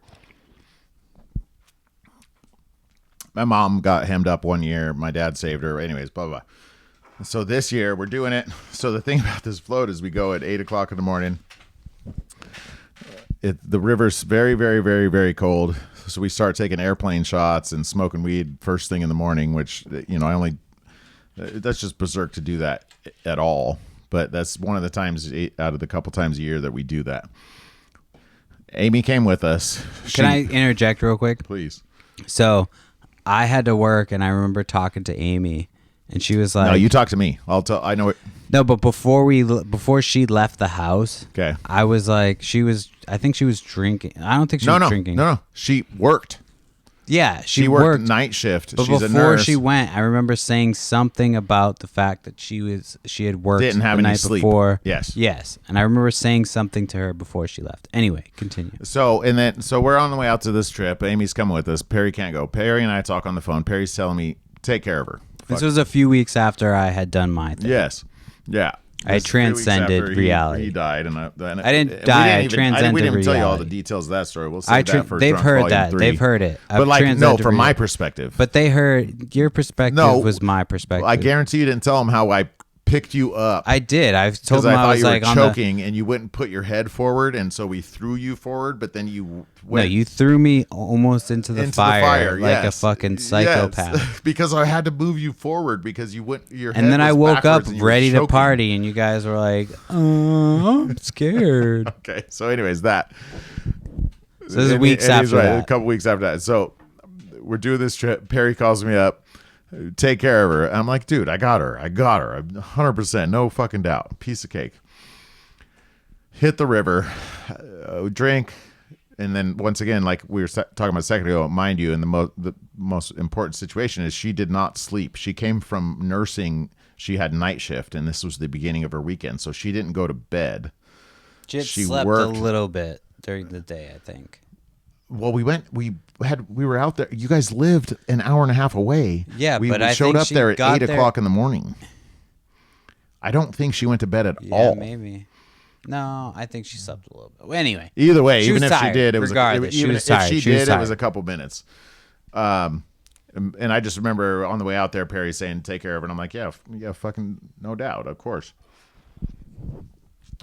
My mom got hemmed up one year. My dad saved her. Anyways, blah, blah. So this year we're doing it. So the thing about this float is we go at 8 o'clock in the morning. The river's very, very, very, very cold. So we start taking airplane shots and smoking weed first thing in the morning, which, that's just berserk to do that at all. But that's one of the times out of the couple times a year that we do that. Amy came with us. Can I interject real quick? Please. So I had to work, and I remember talking to Amy, and she was like, "No, you talk to me. I know it." No, but before she left the house, okay, I was like, I think she was drinking. I don't think she was drinking. No. She worked. Yeah, she worked night shift. But She's before a nurse. she went, I remember saying something about the fact that she had worked Didn't have the any night sleep. before. Yes. And I remember saying something to her before she left. Anyway, continue. So we're on the way out to this trip. Amy's coming with us. Perry can't go. Perry and I talk on the phone. Perry's telling me, take care of her. This was a few weeks after I had done my thing. Yes. Yeah. I transcended reality. He died, and I didn't die. I transcended we didn't even tell you all the reality. details of that story. We'll save that for They've Drunk heard Volume that. 3. They've heard it. But no, from my perspective. But they heard your perspective was my perspective. I guarantee you didn't tell them how I picked you up. I did. I've told them I was thought like you were choking, and you wouldn't put your head forward, and so we threw you forward. But then you went. No, you threw me almost into the fire like a fucking psychopath. Yes. Because I had to move you forward because you went. Your head and then I woke up ready to choking. party, and you guys were like, "Oh, I'm scared." Okay, so anyways, that. So this is weeks after that. A couple weeks after that. So we're doing this trip. Perry calls me up. Take care of her. I'm like, dude, I got her. 100%. No fucking doubt. Piece of cake. Hit the river. Drink. And then once again, like we were talking about a second ago, mind you, and the most important situation is she did not sleep. She came from nursing. She had night shift, and this was the beginning of her weekend. So she didn't go to bed. She slept worked a little bit during the day, I think. Well, we were out there. You guys lived an hour and a half away. Yeah, we I showed think up she there at got 8 there. o'clock in the morning. I don't think she went to bed at all. Maybe. No, I think she slept a little bit. Well, anyway, Either way, she even was if tired, she did, it was regardless, she even was if tired. she She was did, it was tired. a couple minutes. And I just remember on the way out there, Perry saying, "Take care of it." And I'm like, yeah, fucking no doubt, of course.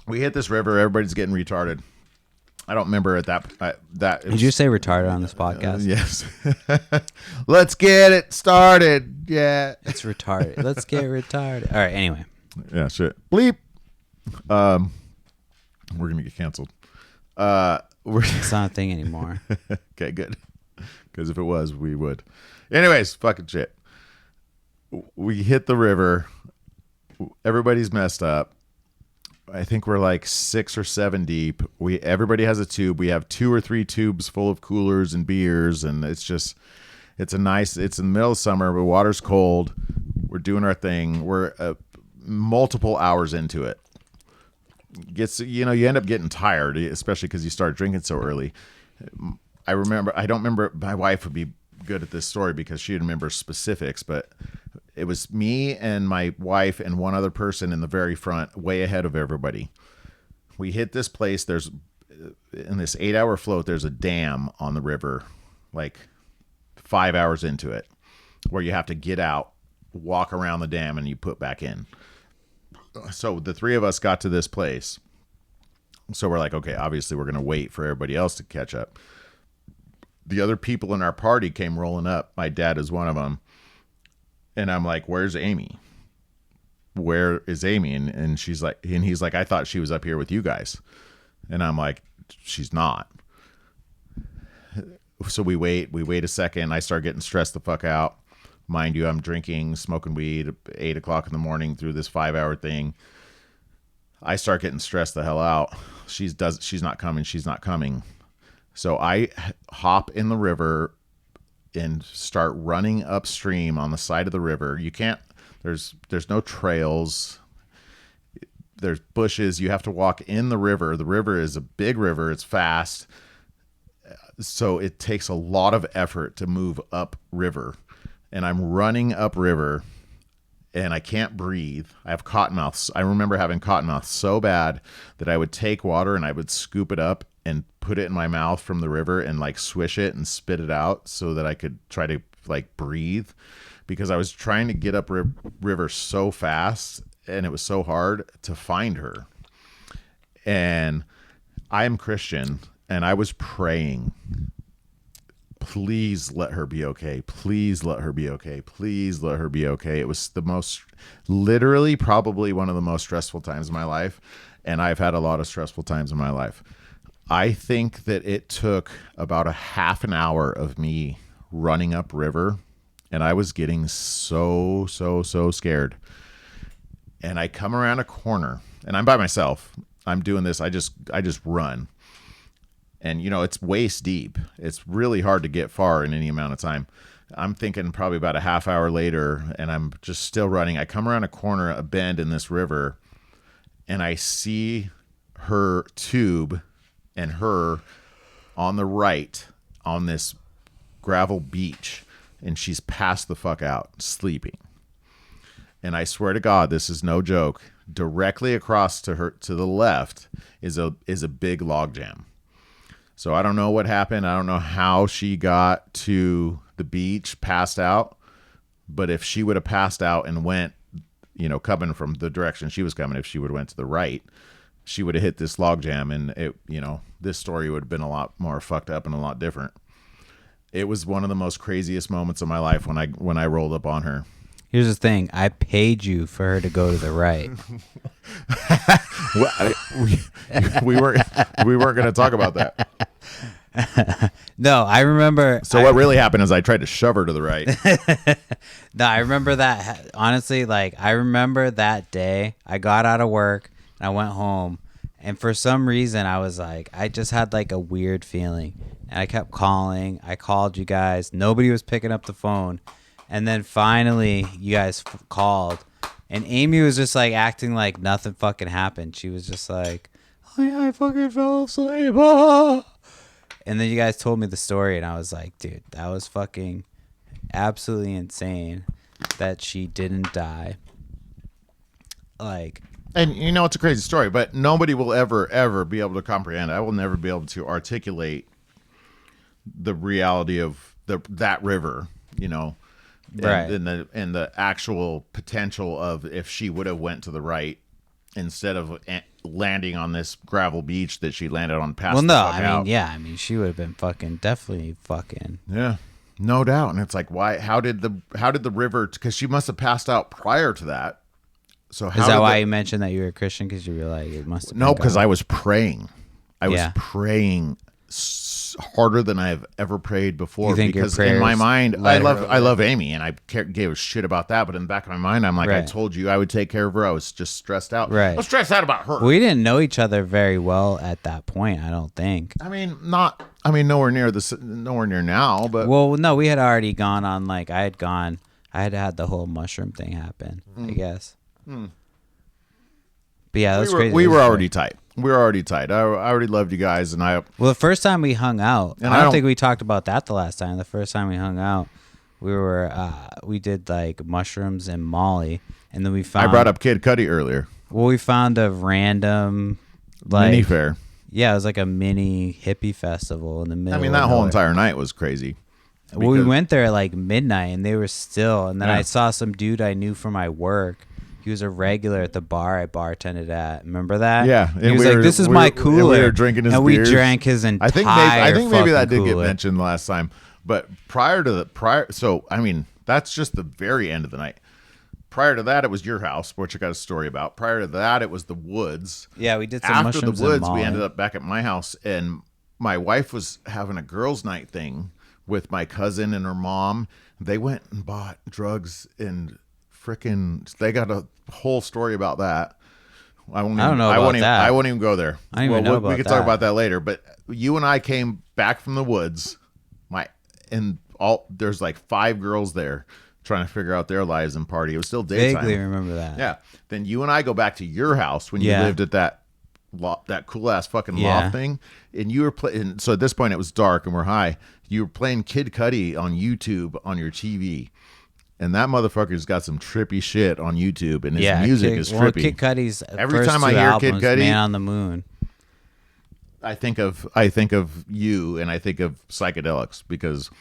We hit this river. Everybody's getting retarded. I don't remember at that. Did you say retarded on this podcast? Yes. Let's get it started. Yeah. It's retarded. Let's get retarded. All right. Anyway. Yeah. Shit. Bleep. We're gonna get canceled. It's not a thing anymore. Okay, good. Because if it was, we would. Anyways, fucking shit. We hit the river. Everybody's messed up. I think we're like 6 or 7 deep. Everybody has a tube. We have 2 or 3 tubes full of coolers and beers, and it's in the middle of summer. The water's cold. We're doing our thing. We're multiple hours into it. You end up getting tired, especially because you start drinking so early. I don't remember. My wife would be good at this story because she remembers specifics, but it was me and my wife and one other person in the very front, way ahead of everybody. We hit this place. In this 8-hour float, there's a dam on the river, like 5 hours into it, where you have to get out, walk around the dam, and you put back in. So the 3 of us got to this place. So we're like, okay, obviously we're going to wait for everybody else to catch up. The other people in our party came rolling up. My dad is one of them. And I'm like, where's Amy? Where is Amy? And he's like, I thought she was up here with you guys. And I'm like, she's not. So we wait a second. I start getting stressed the fuck out. Mind you, I'm drinking, smoking weed at 8 o'clock in the morning through this 5-hour thing. I start getting stressed the hell out. She's not coming. She's not coming. So I hop in the river and start running upstream on the side of the river. You can't, there's no trails. There's bushes. You have to walk in the river. The river is a big river. It's fast. So it takes a lot of effort to move up river. And I'm running up river and I can't breathe. I have cottonmouths. I remember having cottonmouths so bad that I would take water and I would scoop it up and put it in my mouth from the river and like swish it and spit it out so that I could try to like breathe, because I was trying to get up river so fast and it was so hard to find her. And I am Christian and I was praying, please let her be okay. Please let her be okay. Please let her be okay. It was literally probably one of the most stressful times of my life. And I've had a lot of stressful times in my life. I think that it took about a half an hour of me running up river, and I was getting so scared. And I come around a corner, and I'm by myself. I'm doing this. I just run. And, it's waist deep. It's really hard to get far in any amount of time. I'm thinking probably about a half hour later, and I'm just still running. I come around a corner, a bend in this river, and I see her tube and her on the right on this gravel beach, and she's passed the fuck out, sleeping. And I swear to God, this is no joke. Directly across to the left is a big log jam. So I don't know what happened. I don't know how she got to the beach, passed out. But if she would have passed out and went, coming from the direction she was coming, if she would have went to the right, she would have hit this log jam, and this story would have been a lot more fucked up and a lot different. It was one of the most craziest moments of my life when I rolled up on her. Here's the thing. I paid you for her to go to the right. we weren't going to talk about that. No, I remember. So what really happened is I tried to shove her to the right. No, I remember that. Honestly, I remember that day. I got out of work and I went home, and for some reason I just had a weird feeling, and I kept calling. I called you guys. Nobody was picking up the phone, and then finally you guys called, and Amy was just acting like nothing fucking happened. She was just like, "Oh yeah, I fucking fell asleep." Ah. And then you guys told me the story, and I was like, dude, that was fucking absolutely insane that she didn't die. And you know, it's a crazy story, but nobody will ever be able to comprehend. I will never be able to articulate the reality of that river, you know, Right. and the actual potential of if she would have went to the right instead of landing on this gravel beach that she landed on. Past Well, the no, fuck I out. mean, yeah, I mean, she would have been fucking definitely fucking. Yeah, no doubt. And it's like, why? How did the river? Because she must have passed out prior to that. So how Is that did why you mentioned that you were a Christian? Because you were like, it must have been No, because God. I was praying. I was Yeah. praying harder than I've ever prayed before. You think your because in my prayers mind, led her over? I love Amy, and I gave a shit about that. But in the back of my mind, I'm like, I Right. told you I would take care of her. I was just stressed out. Right. I was stressed out about her. We didn't know each other very well at that point, I don't think. I mean, nowhere near now. But Well, no, we had already gone on, like, I had had the whole mushroom thing happen, I guess. But yeah, that's crazy. we This were is already great. tight. We were already tight. I already loved you guys, and I. Well, the first time we hung out, And I I don't don't- think we talked about that the last time. The first time we hung out, we did like mushrooms and Molly, and then we found. I brought up Kid Cudi earlier. Well, we found a random, like, Mini fair. Yeah, it was like a mini hippie festival in the middle. I mean, of that whole nowhere. entire night was crazy. Well, we because- went there at like midnight, and they were still. And then Yeah. I saw some dude I knew from my work. He was a regular at the bar I bartended at. Remember that? Yeah, He and was we like, were- "This is we my were- cooler," and we were drinking his and beers. we drank his entire. I think maybe that did fucking get mentioned cooler. last time. But so I mean, that's just the very end of the night. Prior to that, it was your house, which I got a story about. Prior to that, it was the woods. Yeah, we did some After the mushrooms and woods, we Molly. ended up back at my house, and my wife was having a girls' night thing with my cousin and her mom. They went and bought drugs and they got a whole story about that. I don't know about that. I won't even go there. I don't even know we about can talk that. about that later. But you and I came back from the woods. There's like 5 girls there trying to figure out their lives and party. It was still daytime. Vaguely remember that. Yeah. Then you and I go back to your house when Yeah. you lived at that cool ass fucking Yeah. loft thing, and you were playing. So at this point, it was dark and we're high. You were playing Kid Cudi on YouTube on your TV, and that motherfucker's got some trippy shit on YouTube, and his music is trippy. Kid Cudi's Every first time I two hear albums, Kid Cudi- Man on the Moon. I think of you, and I think of psychedelics because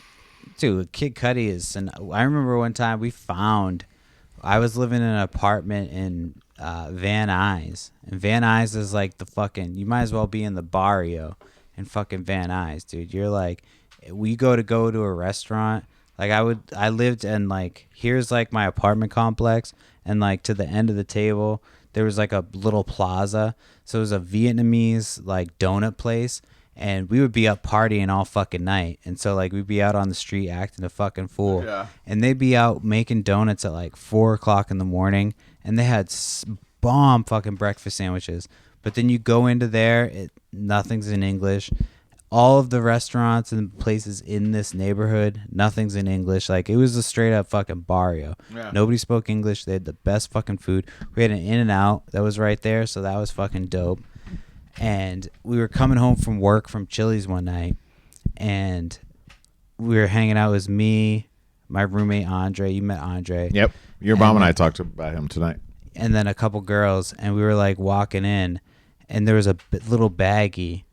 Dude, Kid Cudi is. And I remember one time I was living in an apartment in Van Nuys, and Van Nuys is like the fucking. You might as well be in the barrio in fucking Van Nuys, dude. You're like, we go to a restaurant. Like I lived in like here's like my apartment complex, and like to the end of the table there was like a little plaza. So it was a Vietnamese like donut place. And we would be up partying all fucking night. And so, like, we'd be out on the street acting a fucking fool. Yeah. And they'd be out making donuts at, like, 4 o'clock in the morning. And they had bomb fucking breakfast sandwiches. But then you go into there, nothing's in English. All of the restaurants and places in this neighborhood, nothing's in English. Like, it was a straight up fucking barrio. Yeah. Nobody spoke English. They had the best fucking food. We had an In-N-Out that was right there. So that was fucking dope. And we were coming home from work from Chili's one night, and we were hanging out. It was me, my roommate Andre. You met Andre. Yep, your mom and I talked about him tonight. And then a couple girls, and we were like walking in, and there was a little baggie,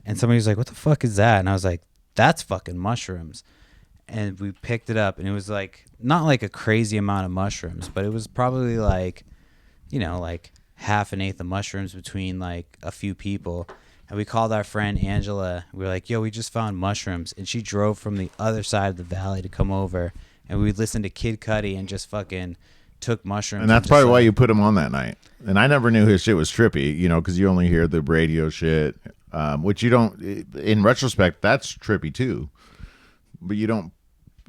and somebody was like, "What the fuck is that?" And I was like, "That's fucking mushrooms." And we picked it up, and it was like not like a crazy amount of mushrooms, but it was probably like, like half an eighth of mushrooms between like a few people. And we called our friend Angela. We were like, "Yo, we just found mushrooms," and she drove from the other side of the valley to come over, and we listened to Kid Cudi and just fucking took mushrooms. And that's just, probably why like, you put him on that night. And I never knew his shit was trippy, because you only hear the radio shit, which you don't. In retrospect, that's trippy too, but you don't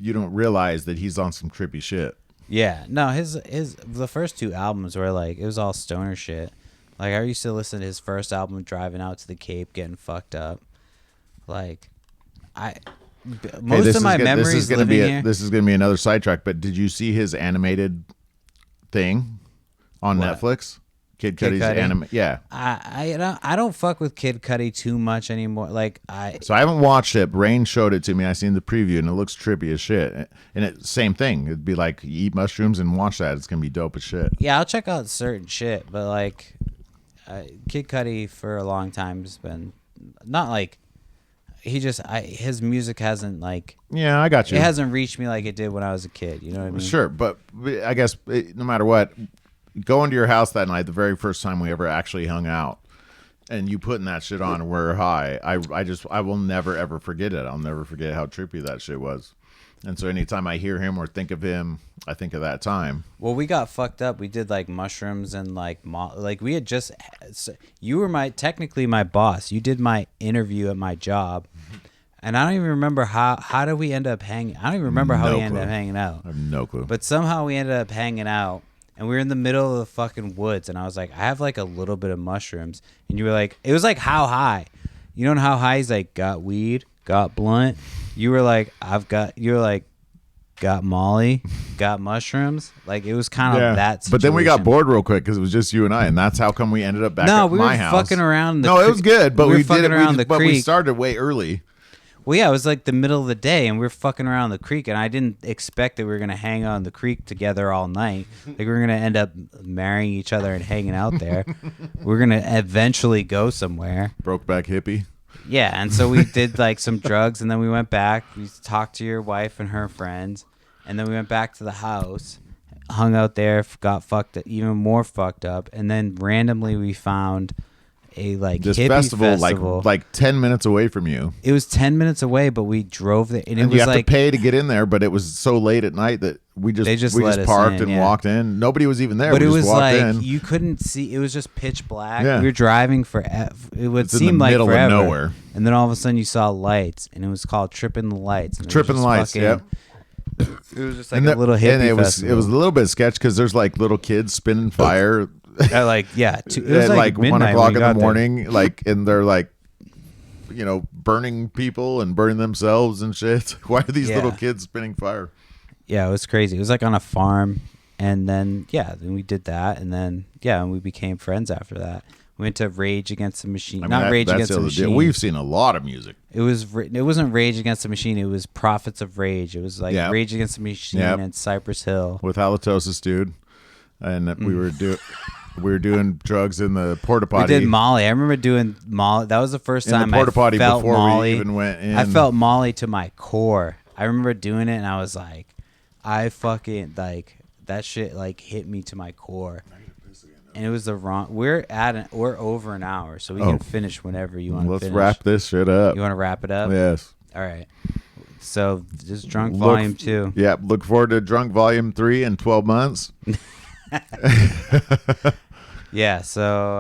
realize that he's on some trippy shit. Yeah, no, his the first 2 albums were like it was all stoner shit. Like I used to listen to his first album driving out to the Cape, getting fucked up. Like most of my memories living here. This is gonna be another sidetrack. But did you see his animated thing on What? Netflix? Kid Kid Cudi's Cudi? anime. Yeah. I don't fuck with Kid Cudi too much anymore. Like So I haven't watched it. Rain showed it to me. I seen the preview and it looks trippy as shit. And it same thing. It'd be like you eat mushrooms and watch that. It's gonna be dope as shit. yeah, I'll check out certain shit, but like Kid Cudi for a long time has been not like his music hasn't like Yeah, I got you. it hasn't reached me like it did when I was a kid. You know what I mean? Sure, but I guess no matter what, going to your house that night, the very first time we ever actually hung out, and you putting that shit on and we're high, I will never ever forget it. I'll never forget how trippy that shit was. And so anytime I hear him or think of him, I think of that time. Well, we got fucked up. We did like mushrooms and like we had just you were technically my boss. You did my interview at my job. And I don't even remember how did we end up hanging. I don't even remember how we ended up hanging out. I have no clue. But somehow we ended up hanging out. And we were in the middle of the fucking woods, and I was like, I have like a little bit of mushrooms. And you were like, it was like how high? You know how high? He's like, got weed, got blunt. You were like, you were like, got Molly, got mushrooms. Like it was kind of that situation. But then we got bored real quick because it was just you and I, and that's how come we ended up back at my house. No, we were fucking around. It was good, but we fucking did around the but creek. we started way early. Well, yeah, it was like the middle of the day, and we were fucking around the creek, and I didn't expect that we were going to hang out on the creek together all night. Like, we were going to end up marrying each other and hanging out there. We were going to eventually go somewhere. Brokeback hippie. Yeah, and so we did, like, some drugs, and then we went back. We talked to your wife and her friends, and then we went back to the house, hung out there, got even more fucked up, and then randomly we found a this hippie festival. Like 10 minutes away from you. It was 10 minutes away, but we drove there, and it was you have like to pay to get in there, but it was so late at night that we just parked and walked in. Nobody was even there. But we it just was walked like in. you couldn't see. It was just pitch black. Yeah. We were driving for it would It's in seem the like middle of forever. nowhere. And then all of a sudden you saw lights, and it was called Tripping the Lights. And Tripping the Lights. Yep. It was just like a little hippie and it was festival. a little bit sketch because there's like little kids spinning fire. At like it was at like 1 midnight o'clock when in we the got morning, like, and they're like, burning people and burning themselves and shit. Why are these little kids spinning fire? Yeah, it was crazy. It was like on a farm, and then then we did that, and then and we became friends after that. We went to Rage Against the Machine. Rage Against the Machine. We've seen a lot of music. It wasn't Rage Against the Machine. It was Prophets of Rage. It was like Rage Against the Machine and Cypress Hill with halitosis, dude, and we were doing drugs in the porta potty. We did Molly. I remember doing Molly. That was the first time in the porta potty felt before Molly. we even went in. I felt Molly to my core. I remember doing it, and I was like, I fucking like that shit. Like hit me to my core. And it was the wrong. We're over an hour, so we can finish whenever you want to finish. Let's wrap this shit up. You want to wrap it up? Yes. All right. So just Drunk Volume 2. Yeah. Look forward to Drunk Volume 3 in 12 months. Yeah. So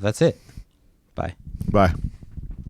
that's it. Bye. Bye.